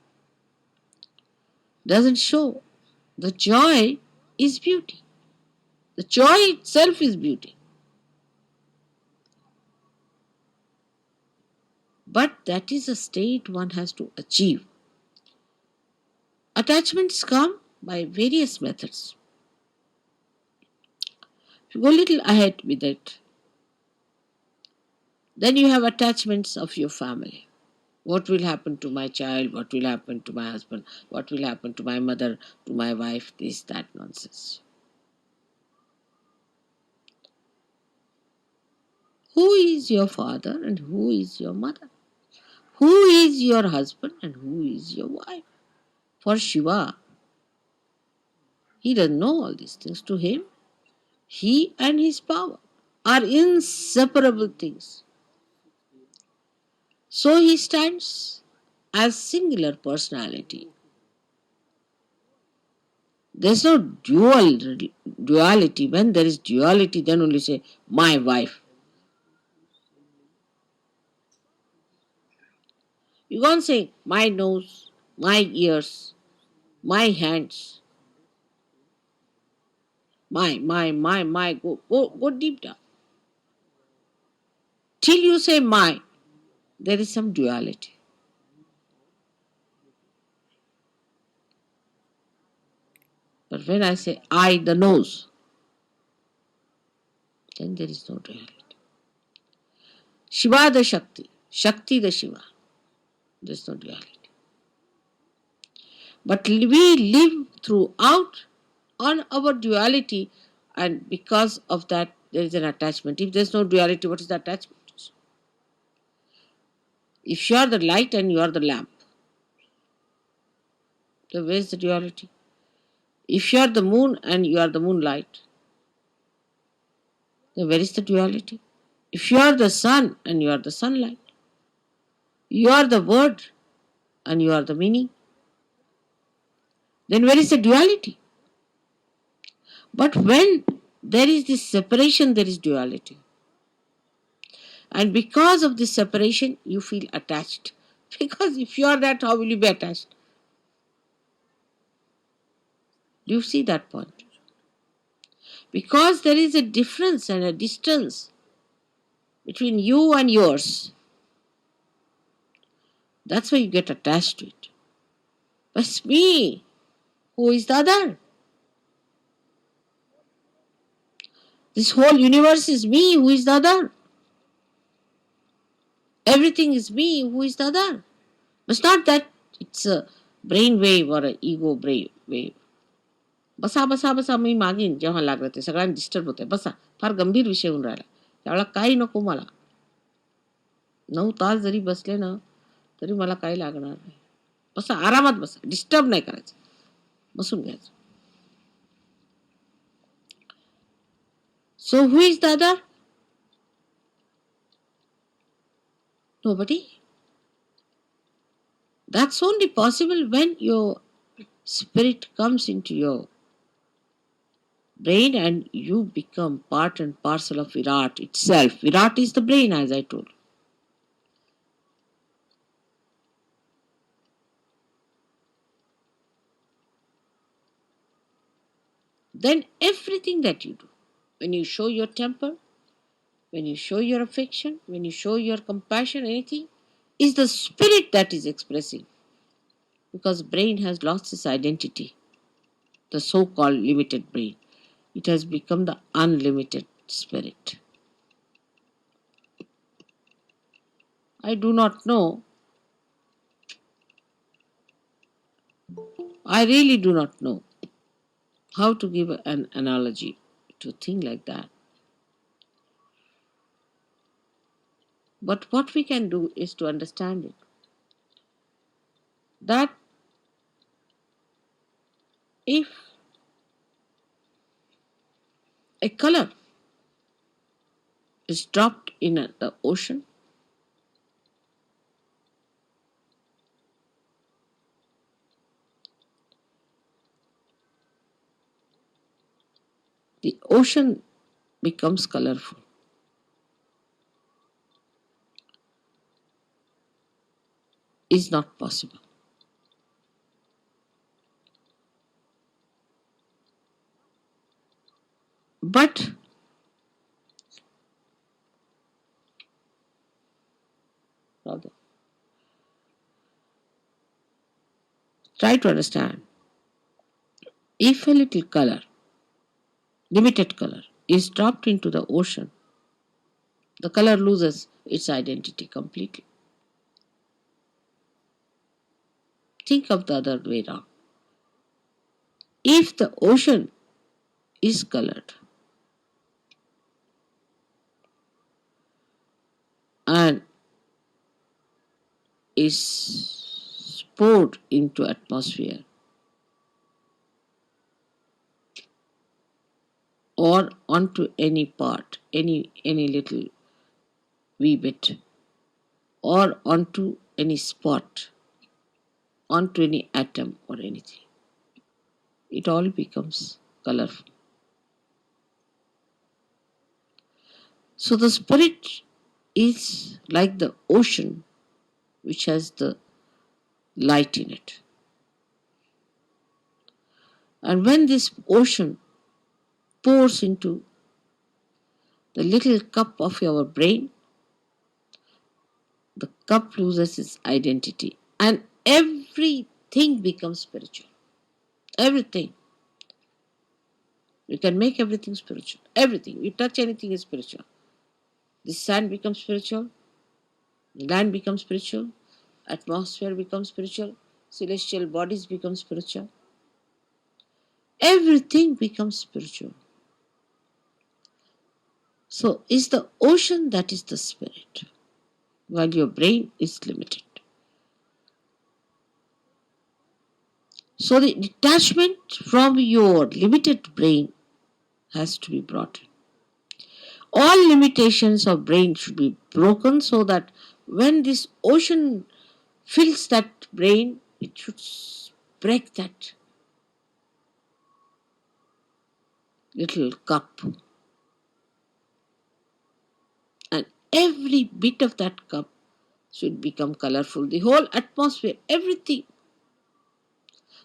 Doesn't show. The joy is beauty. The joy itself is beauty. But that is a state one has to achieve. Attachments come by various methods. If you go a little ahead with it, then you have attachments of your family. What will happen to my child? What will happen to my husband? What will happen to my mother, to my wife? This, that nonsense. Who is your father and who is your mother? Who is your husband and who is your wife? For Shiva, he doesn't know all these things. To him, he and his power are inseparable things. So he stands as singular personality. There's no duality. When there is duality, then only say, my wife. You can't say, my nose, my ears, my hands, my. Go deep down. Till you say my, there is some duality. But when I say I, the nose, then there is no duality. Shiva the Shakti, Shakti the Shiva, there is no duality. But we live throughout on our duality, and because of that, there is an attachment. If there's no duality, what is the attachment? If you are the light and you are the lamp, then where is the duality? If you are the moon and you are the moonlight, then where is the duality? If you are the sun and you are the sunlight, you are the word and you are the meaning, then where is the duality? But when there is this separation, there is duality. And because of this separation, you feel attached. Because if you are that, how will you be attached? Do you see that point? Because there is a difference and a distance between you and yours. That's why you get attached to it. But it's me. Who is the other? This whole universe is me. Who is the other? Everything is me. Who is the other? It's not that it's a brain wave or an ego brain wave. बसा बसा बसा मी मागीन जेव्हा लागलं ते सगळ्यांना disturb होतंय बसा फार गंभीर विषय होऊन राहिला त्यावेळेला काही नको मला 9 तास जरी बसले ना तरी मला काही लागणार नाही बसा आरामात बसा डिस्टर्ब नाही करायचं बसून घ्यायचं so who is the other nobody that's only possible when your spirit comes into your brain and you become part and parcel of Virat itself. Virat is the brain, as I told. Then everything that you do, when you show your temper, when you show your affection, when you show your compassion, anything, is the spirit that is expressing. Because brain has lost its identity, the so-called limited brain. It has become the unlimited spirit. I do not know. I really do not know how to give an analogy to a thing like that. But what we can do is to understand it. That if a color is dropped in the ocean, the ocean becomes colorful. Is not possible. But rather, try to understand. If a little color, limited color, is dropped into the ocean, the color loses its identity completely. Think of the other way around. If the ocean is colored and is poured into atmosphere or onto any part, any little wee bit, or onto any spot, onto any atom or anything, it all becomes colorful. So the spirit is like the ocean which has the light in it. And when this ocean pours into the little cup of your brain, the cup loses its identity and everything becomes spiritual. Everything. You can make everything spiritual. Everything. You touch anything is spiritual. The sand becomes spiritual, land becomes spiritual, atmosphere becomes spiritual, celestial bodies become spiritual. Everything becomes spiritual. So is the ocean that is the spirit, while your brain is limited. So the detachment from your limited brain has to be brought in. All limitations of brain should be broken so that when this ocean fills that brain, it should break that little cup. And every bit of that cup should become colorful. The whole atmosphere, everything,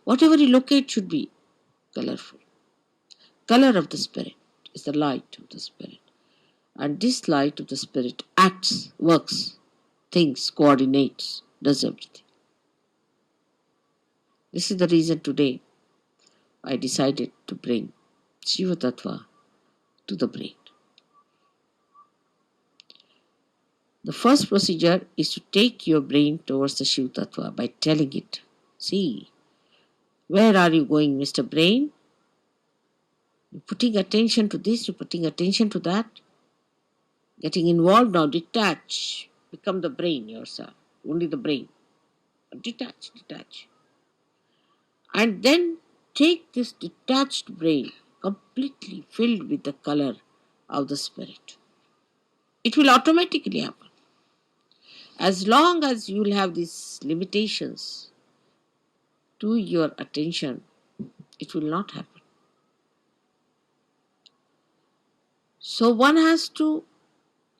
whatever you locate should be colorful. Color of the spirit is the light of the spirit. And this light of the spirit acts, works, thinks, coordinates, does everything. This is the reason today I decided to bring Shiva Tattva to the brain. The first procedure is to take your brain towards the Shiva Tattva by telling it, see, where are you going, Mr. Brain? You're putting attention to this, you're putting attention to that. Getting involved now, detach. Become the brain yourself, only the brain. Detach, detach. And then take this detached brain completely filled with the color of the spirit. It will automatically happen. As long as you will have these limitations to your attention, it will not happen. So one has to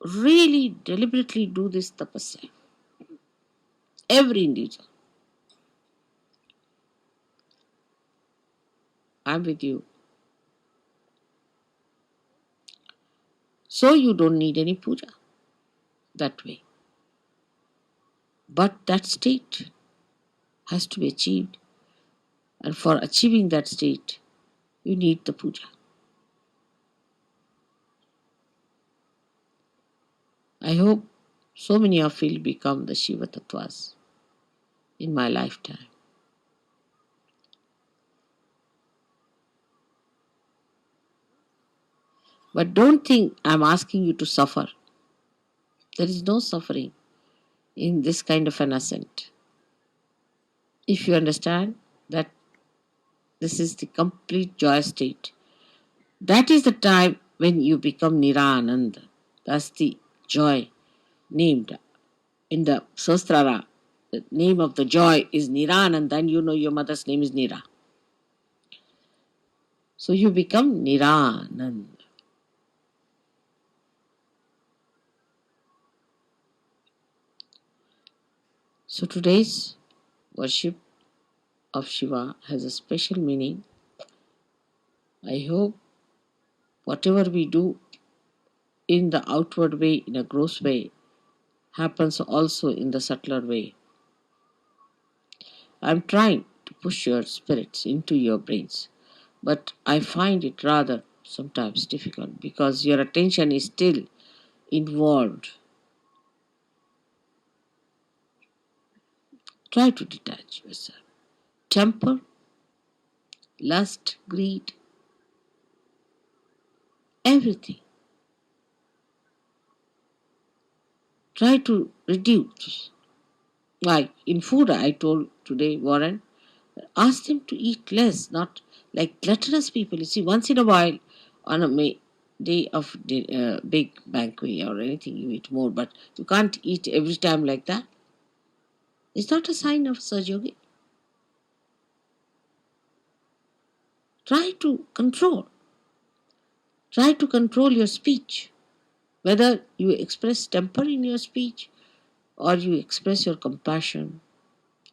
really deliberately do this tapasya. Every individual. I'm with you. So you don't need any puja that way. But that state has to be achieved. And for achieving that state, you need the puja. I hope so many of you will become the Shiva Tattvas in my lifetime. But don't think I'm asking you to suffer. There is no suffering in this kind of an ascent. If you understand that this is the complete joy state, that is the time when you become Nirananda. That's the joy named in the Sahasrara. The name of the joy is Nirananda, and you know your mother's name is Nira. So you become Nirananda. So today's worship of Shiva has a special meaning. I hope whatever we do in the outward way, in a gross way, happens also in the subtler way. I'm trying to push your spirits into your brains, but I find it rather sometimes difficult because your attention is still involved. Try to detach yourself. Temper, lust, greed, everything. Try to reduce. Like in food, I told today, Warren, ask them to eat less, not like gluttonous people. You see, once in a while, on a day of big banquet or anything, you eat more, but you can't eat every time like that. It's not a sign of Sahaja. Try to control. Try to control your speech. Whether you express temper in your speech, or you express your compassion,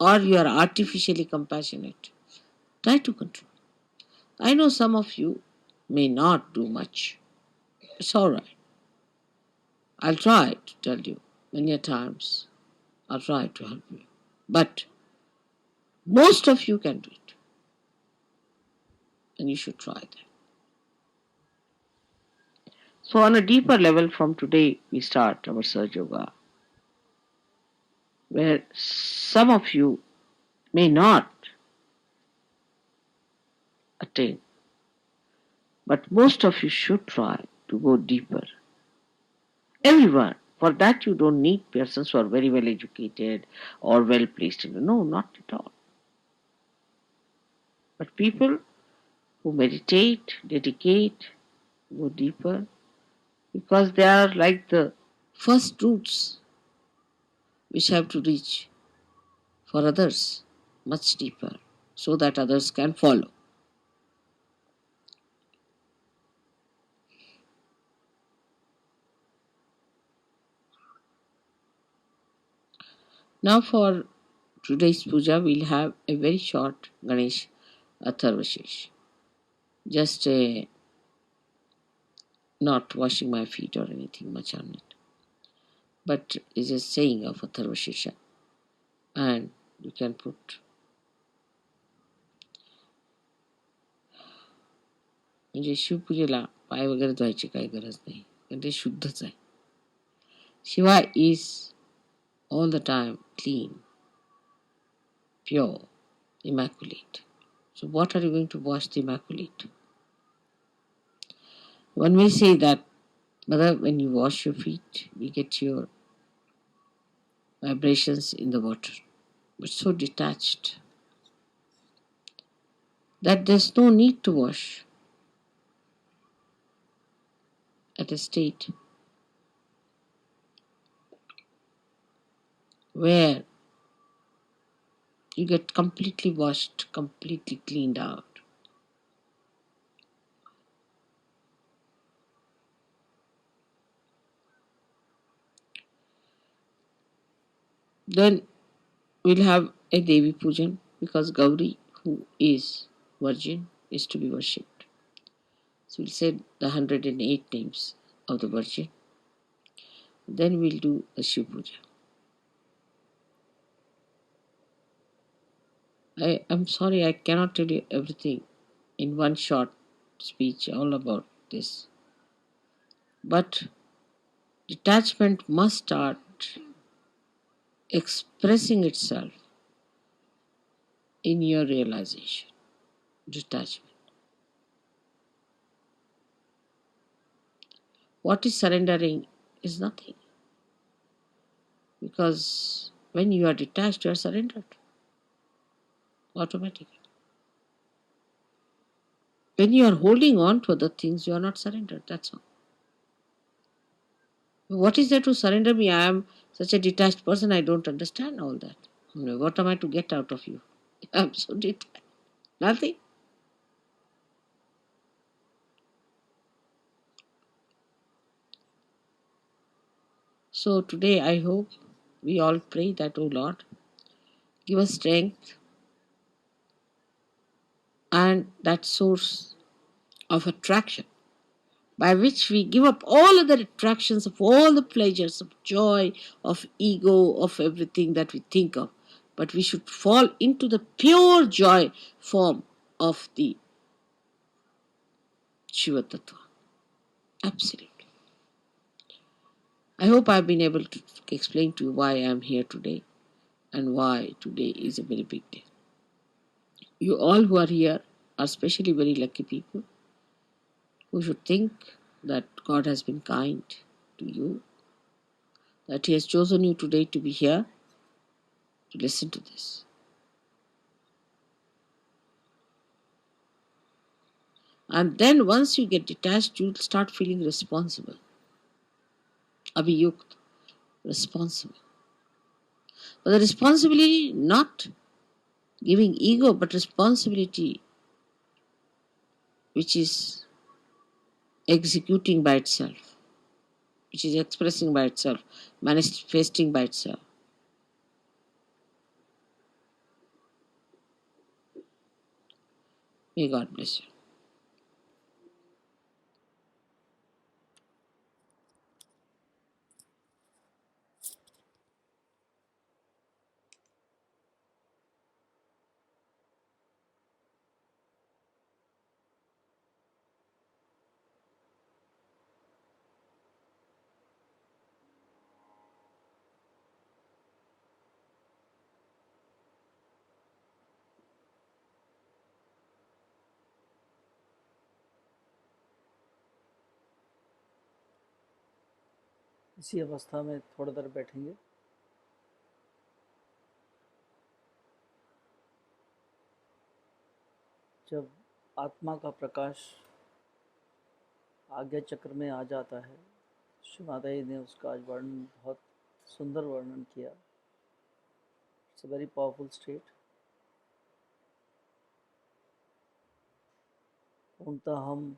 or you are artificially compassionate. Try to control. I know some of you may not do much. It's all right. I'll try to tell you many times. I'll try to help you. But most of you can do it. And you should try that. So, on a deeper level, from today, we start our Sahaja Yoga, where some of you may not attain, but most of you should try to go deeper. Everyone. For that, you don't need persons who are very well educated or well placed. No, not at all. But people who meditate, dedicate, go deeper, because they are like the first roots which have to reach for others much deeper so that others can follow. Now, for today's puja, we'll have a very short Ganesh Atharvashesh. Just not washing my feet or anything much on it, but is a saying of Atharvashesha. And you can put म्हणजे शिवपूजेला पाय वगैरे धुवायची काही गरज नाही कारण ते शुद्धच आहे. Shiva is all the time clean, pure, immaculate. So what are you going to wash the immaculate? One may say that, Mother, when you wash your feet, you get your vibrations in the water, but so detached that there's no need to wash at a state where you get completely washed, completely cleaned out. Then we'll have a Devi Pujan because Gauri, who is Virgin, is to be worshipped. So we'll say the 108 names of the Virgin. Then we'll do a Shiv Puja. I'm sorry, I cannot tell you everything in one short speech all about this. But detachment must start expressing itself in your realization. Detachment. What is surrendering is nothing. Because when you are detached, you are surrendered automatically. When you are holding on to other things, you are not surrendered. That's all. What is there to surrender me? I am such a detached person, I don't understand all that. What am I to get out of you? I'm so detached. Nothing. So today I hope we all pray that, oh Lord, give us strength and that source of attraction by which we give up all other attractions of all the pleasures of joy, of ego, of everything that we think of. But we should fall into the pure joy form of the Shiva Tattva. Absolutely. I hope I've been able to explain to you why I'm here today and why today is a very big day. You all who are here are especially very lucky people who should think that God has been kind to you, that He has chosen you today to be here to listen to this. And then once you get detached, you'll start feeling responsible. Abhiyukt, responsible. But the responsibility, not giving ego, but responsibility which is executing by itself, which is expressing by itself, manifesting by itself. May God bless you. इसी अवस्था में थोड़ी देर बैठेंगे। जब आत्मा का प्रकाश आज्ञा चक्र में आ जाता है, श्री माता जी ने उसका आज वर्णन, बहुत सुंदर वर्णन किया। It's a very powerful state. पूर्णतः हम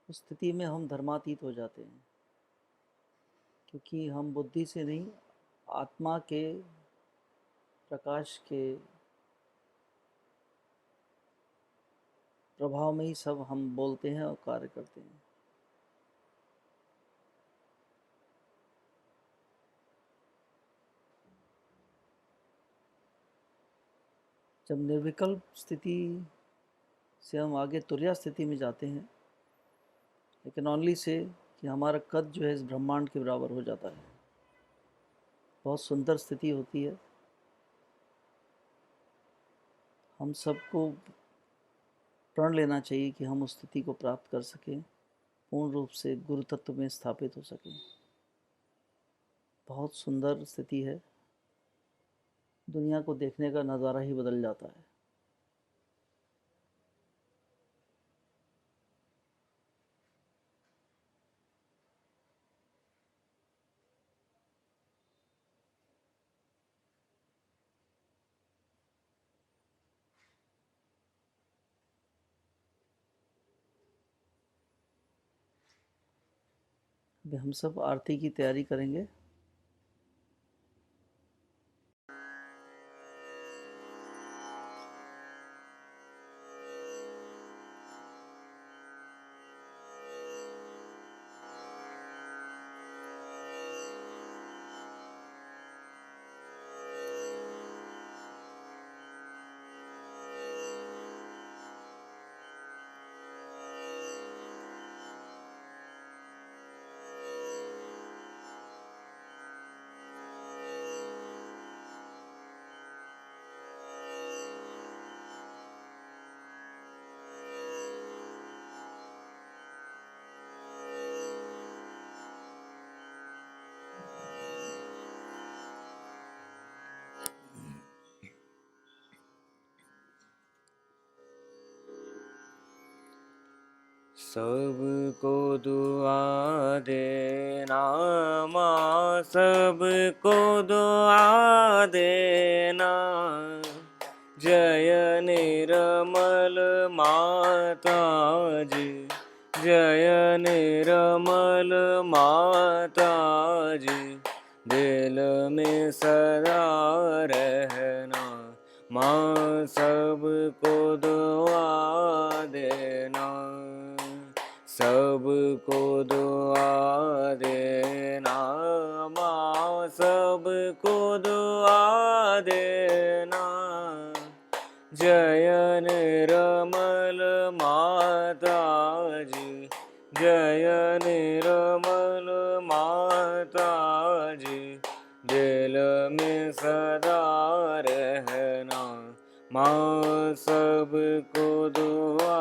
उस स्थिति में हम धर्मातीत हो जाते हैं, क्योंकि हम बुद्धि से नहीं, आत्मा के प्रकाश के प्रभाव में ही सब हम बोलते हैं और कार्य करते हैं। जब निर्विकल्प स्थिति से हम आगे तुर्या स्थिति में जाते हैं, लेकिन ओनली से कि हमारा कद जो है इस ब्रह्मांड के बराबर हो जाता है। बहुत सुंदर स्थिति होती है। हम सबको प्रण लेना चाहिए कि हम उस स्थिति को प्राप्त कर सकें, पूर्ण रूप से गुरु तत्व में स्थापित हो सकें। बहुत सुंदर स्थिति है। दुनिया को देखने का नज़ारा ही बदल जाता है। अभी हम सब आरती की तैयारी करेंगे। सबको दुआ देना माँ, सबको दुआ देना। जय निर्मल माता जी, जय निर्मल माता जी। दिल में सदा रहना माँ, सबको दुआ देना। सबको दुआ देना माँ, सबको दुआ देना। जय निर्मल माता जी, जय निर्मल माता जी। दिल में सदा रहना माँ, सबको दुआ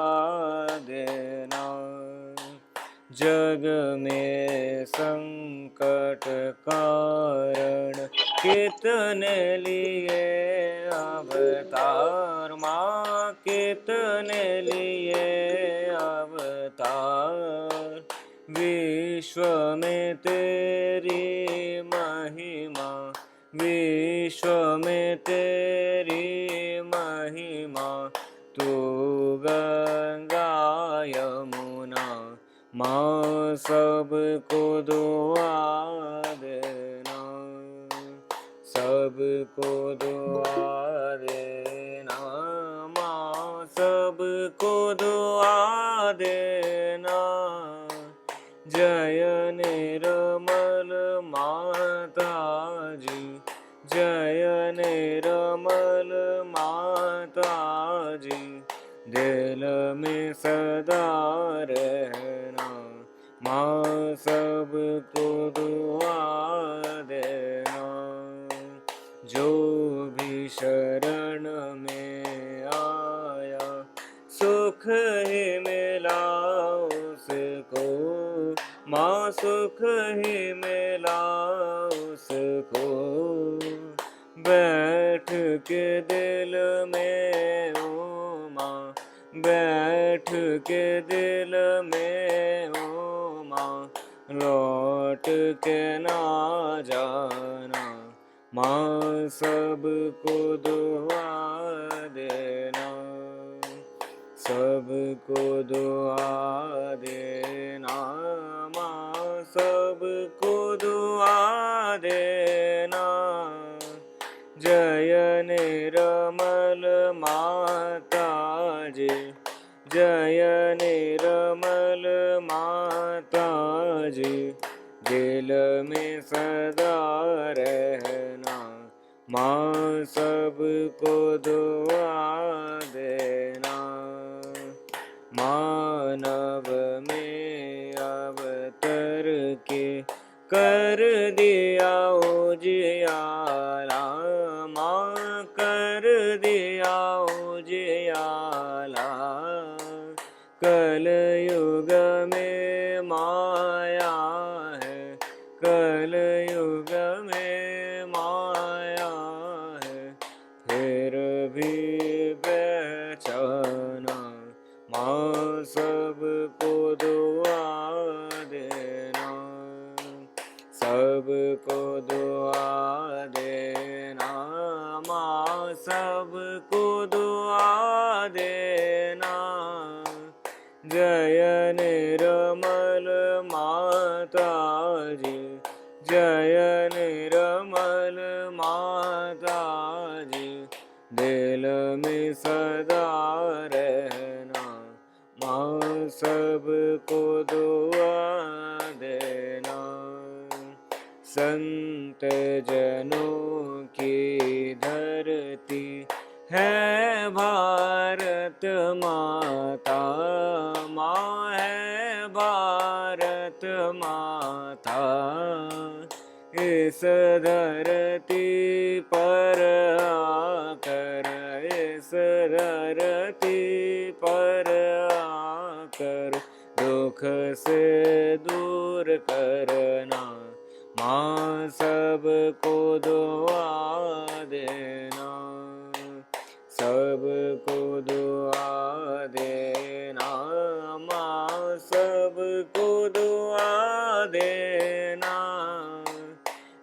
देना। जग में संकट कारण कितने लिए अवतार माँ, कितने लिए अवतार। विश्व में तेरी महिमा, विश्व में तेरी महिमा। तू गंगा यमुना माँ, सबको दुआ देना। सबको दुआ देना माँ, सबको दुआ देना। जय निर्मल माता जी, जय निर्मल माता जी। दिल में सदा रहना माँ, सबको दुआ देना। जो भी शरण में आया सुख ही मिला उसको, माँ सुख ही मिला उसको, बैठ के दिल में ओ माँ, बैठ के दिल में ओ माँ, लौट के ना जाना, माँ सबको दुआ देना, सबको दुआ देना, माँ सबको दुआ देना। जय निर्मल माता जी, जय निर्मल माता जी, दिल में सदा रहना, माँ सबको दुआ देना। मानव में अवतर के कर दिया उजियाला, माँ कर दिया उजियाला, कल युग में माया है, कल युग में माया है, फिर भी पहचाना, माँ सबको दुआ देना, सबको दुआ देना, माँ सबको दुआ देना। जय निर्मल माता जी, जय निर्मल माता जी, दिल में सदा रहना, माँ सबको दुआ देना। संत जनों की धरती है भारत माता, माँ है भारत माता, इस धरती पर आकर, इस धरती पर आकर, दुख से दूर करना, माँ सबको दुआ देना, सबको दुआ देना, माँ सबको दुआ देना।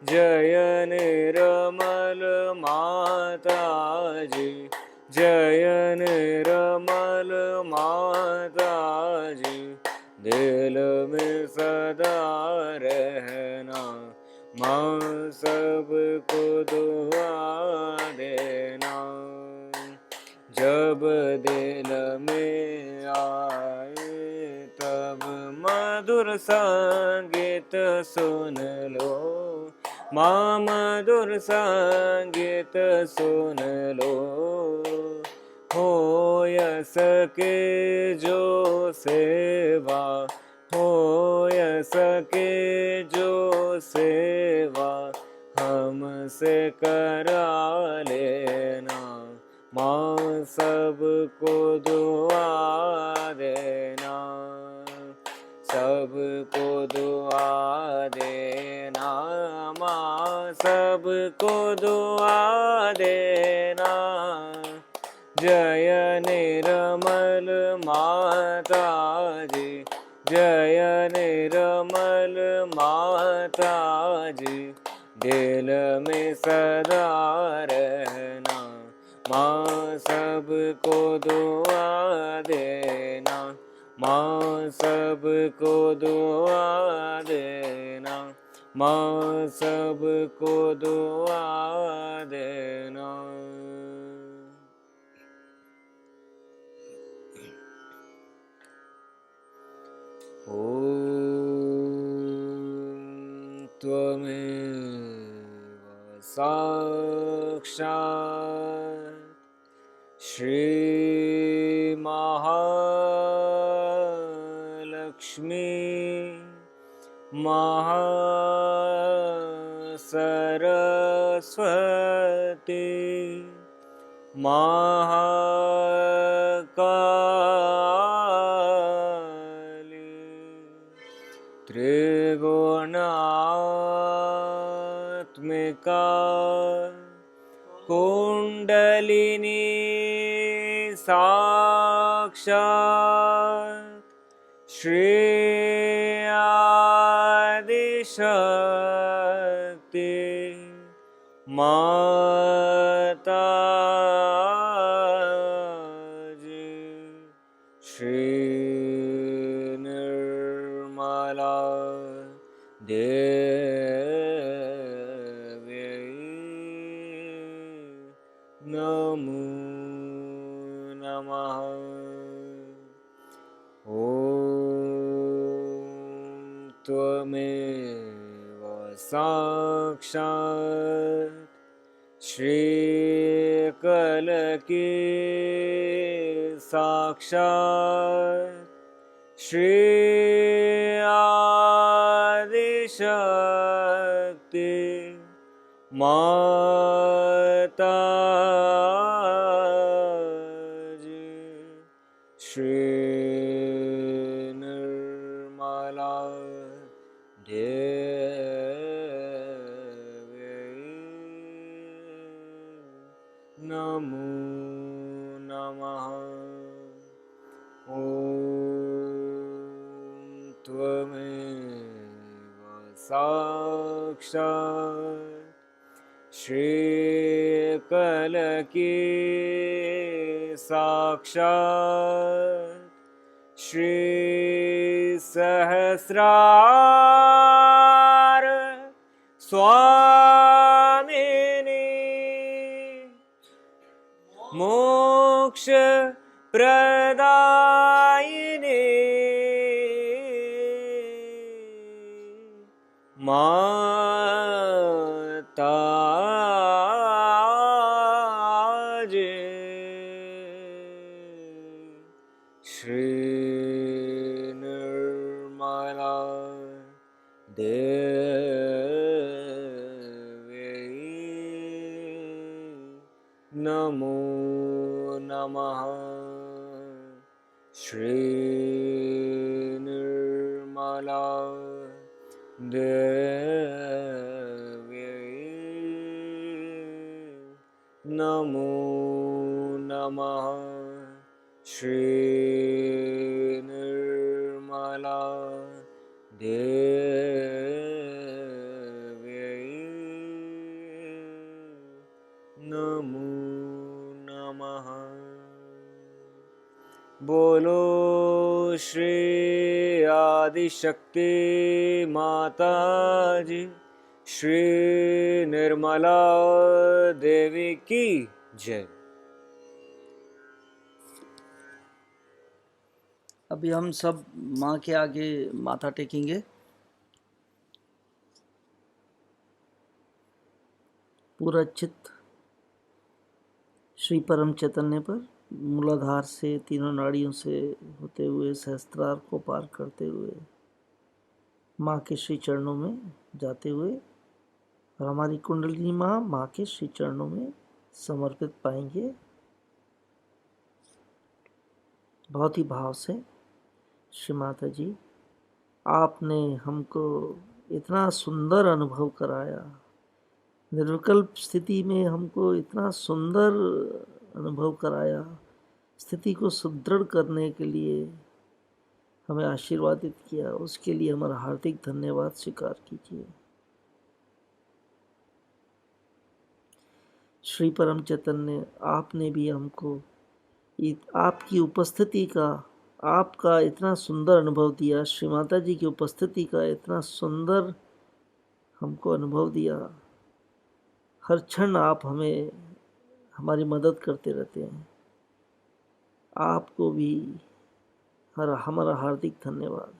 जय निर्मल माता जी, जय निर्मल माता जी, दिल में सदा रहना, माँ सबको दुआ देना। जब दिल में आए तब मधुर संगीत सुन लो, माँ मधुर संगीत सुन लो, हो सके जो सेवा, हो सके जो सेवा, हमसे करा लेना, माँ सबको दुआ देना, सबको दुआ देना, माँ सबको दुआ देना। जय निर्मल माता जी, जय निर्मल माता जी, दिल में सदा रहना, माँ सबको दुआ देना, माँ सबको दुआ देना, माँ सबको दुआ देना। ॐ त्वमेव साक्षात् श्री महालक्ष्मी महासरस्वती महाकाली त्रिगुणात्मिका कुंडलिनी साक्षात् श्री आदिशक्ति माता जी श्री निर्मला देवी नमो नमः। ॐ त्वमेव साक्षात् श्रीकलकी साक्षात् श्री आदिशक्ति माता जी श्री निर्मला देवी नमो नमः। ॐ त्वमेव साक्षात् श्रीकलकी साक्षात् श्री सहस्रार स्वामिनी मोक्ष प्रदायिनी माता जी श्री निर्मला देवी नमो नमः। श्री निर्मला देवी नमो नमः। श्री निर्मला देवी नमो नमः। बोलो श्री आदिशक्ति माता जी श्री निर्मला देवी की जय। अभी हम सब माँ के आगे माथा टेकेंगे। पूरा चित्त श्री परम चैतन्य पर मूलाधार से तीनों नाड़ियों से होते हुए सहस्त्रार को पार करते हुए माँ के श्री चरणों में जाते हुए और हमारी कुंडलिनी माँ के श्री चरणों में समर्पित पाएंगे। बहुत ही भाव से श्री माता जी, आपने हमको इतना सुंदर अनुभव कराया, निर्विकल्प स्थिति में हमको इतना सुंदर अनुभव कराया, स्थिति को सुदृढ़ करने के लिए हमें आशीर्वादित किया, उसके लिए हमारा हार्दिक धन्यवाद स्वीकार कीजिए। श्री परम चैतन्य, आपने भी हमको आपकी उपस्थिति का, आपका इतना सुंदर अनुभव दिया, श्री माता जी की उपस्थिति का इतना सुंदर हमको अनुभव दिया। हर क्षण आप हमें हमारी मदद करते रहते हैं। आपको भी हमारा हार्दिक धन्यवाद।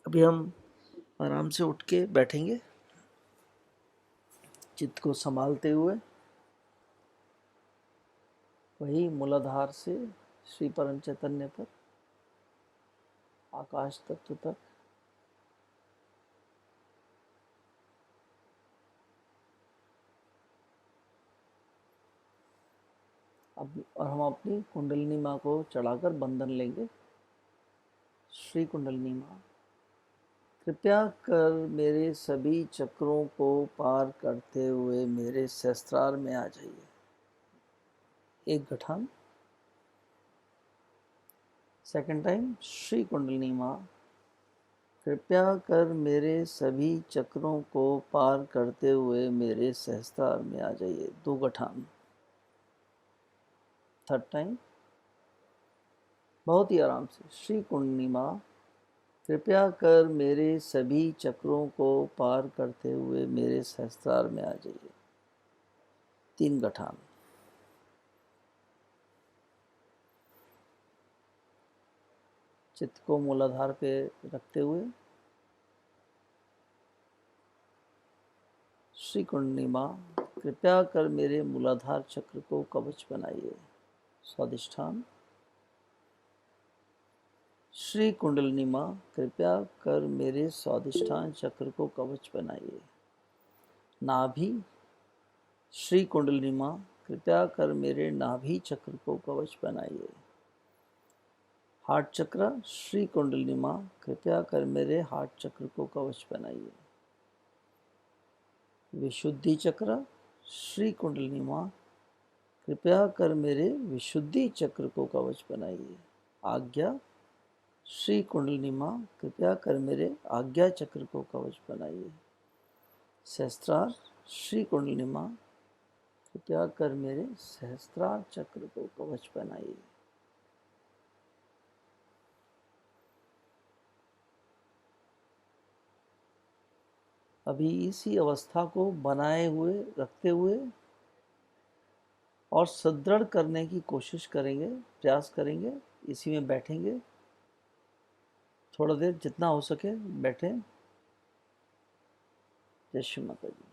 अभी हम आराम से उठ के बैठेंगे, चित्त को संभालते हुए वही मूलाधार से श्री परम चैतन्य पर, आकाश तत्व तक अब और हम अपनी कुंडलिनी माँ को चढ़ाकर बंधन लेंगे। श्री कुंडलिनी माँ, कृपया कर मेरे सभी चक्रों को पार करते हुए मेरे सहस्त्रार में आ जाइए। एक गठान। सेकंड टाइम, श्री कुंडलिनी माँ, कृपया कर मेरे सभी चक्रों को पार करते हुए मेरे सहस्त्रार में आ जाइए। दो गठान। थर्ड टाइम, बहुत ही आराम से, श्री कुंडलिनी माँ, कृपया कर मेरे सभी चक्रों को पार करते हुए मेरे सहस्त्रार में आ जाइए। तीन गठान। चित्त को मूलाधार पे रखते हुए श्री कुंडलिनी माँ, कृपया कर मेरे मूलाधार चक्र को कवच बनाइए। स्वादिष्ठान। श्री कुंडलिनी माँ, कृपया कर मेरे स्वादिष्ठान चक्र को कवच बनाइए। नाभि। श्री कुंडलिनी माँ, कृपया कर मेरे नाभि चक्र को कवच बनाइए। हार्ट चक्र। श्री कुंडलिनी माँ, कृपया कर मेरे हार्ट चक्र को कवच बनाइए। विशुद्धि चक्र। श्री कुंडलिनी माँ, कृपया कर मेरे विशुद्धि चक्र को कवच बनाइए। आज्ञा। श्री कुंडलिनी माँ, कृपया कर मेरे आज्ञा चक्र को कवच बनाइए। सहस्त्रार। श्री कुंडलिनी माँ, कृपया कर मेरे सहस्त्रार चक्र को कवच बनाइए। अभी इसी अवस्था को बनाए हुए रखते हुए और सुदृढ़ करने की कोशिश करेंगे, प्रयास करेंगे। इसी में बैठेंगे, थोड़ा देर जितना हो सके बैठें। जय श्री माता जी।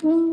Om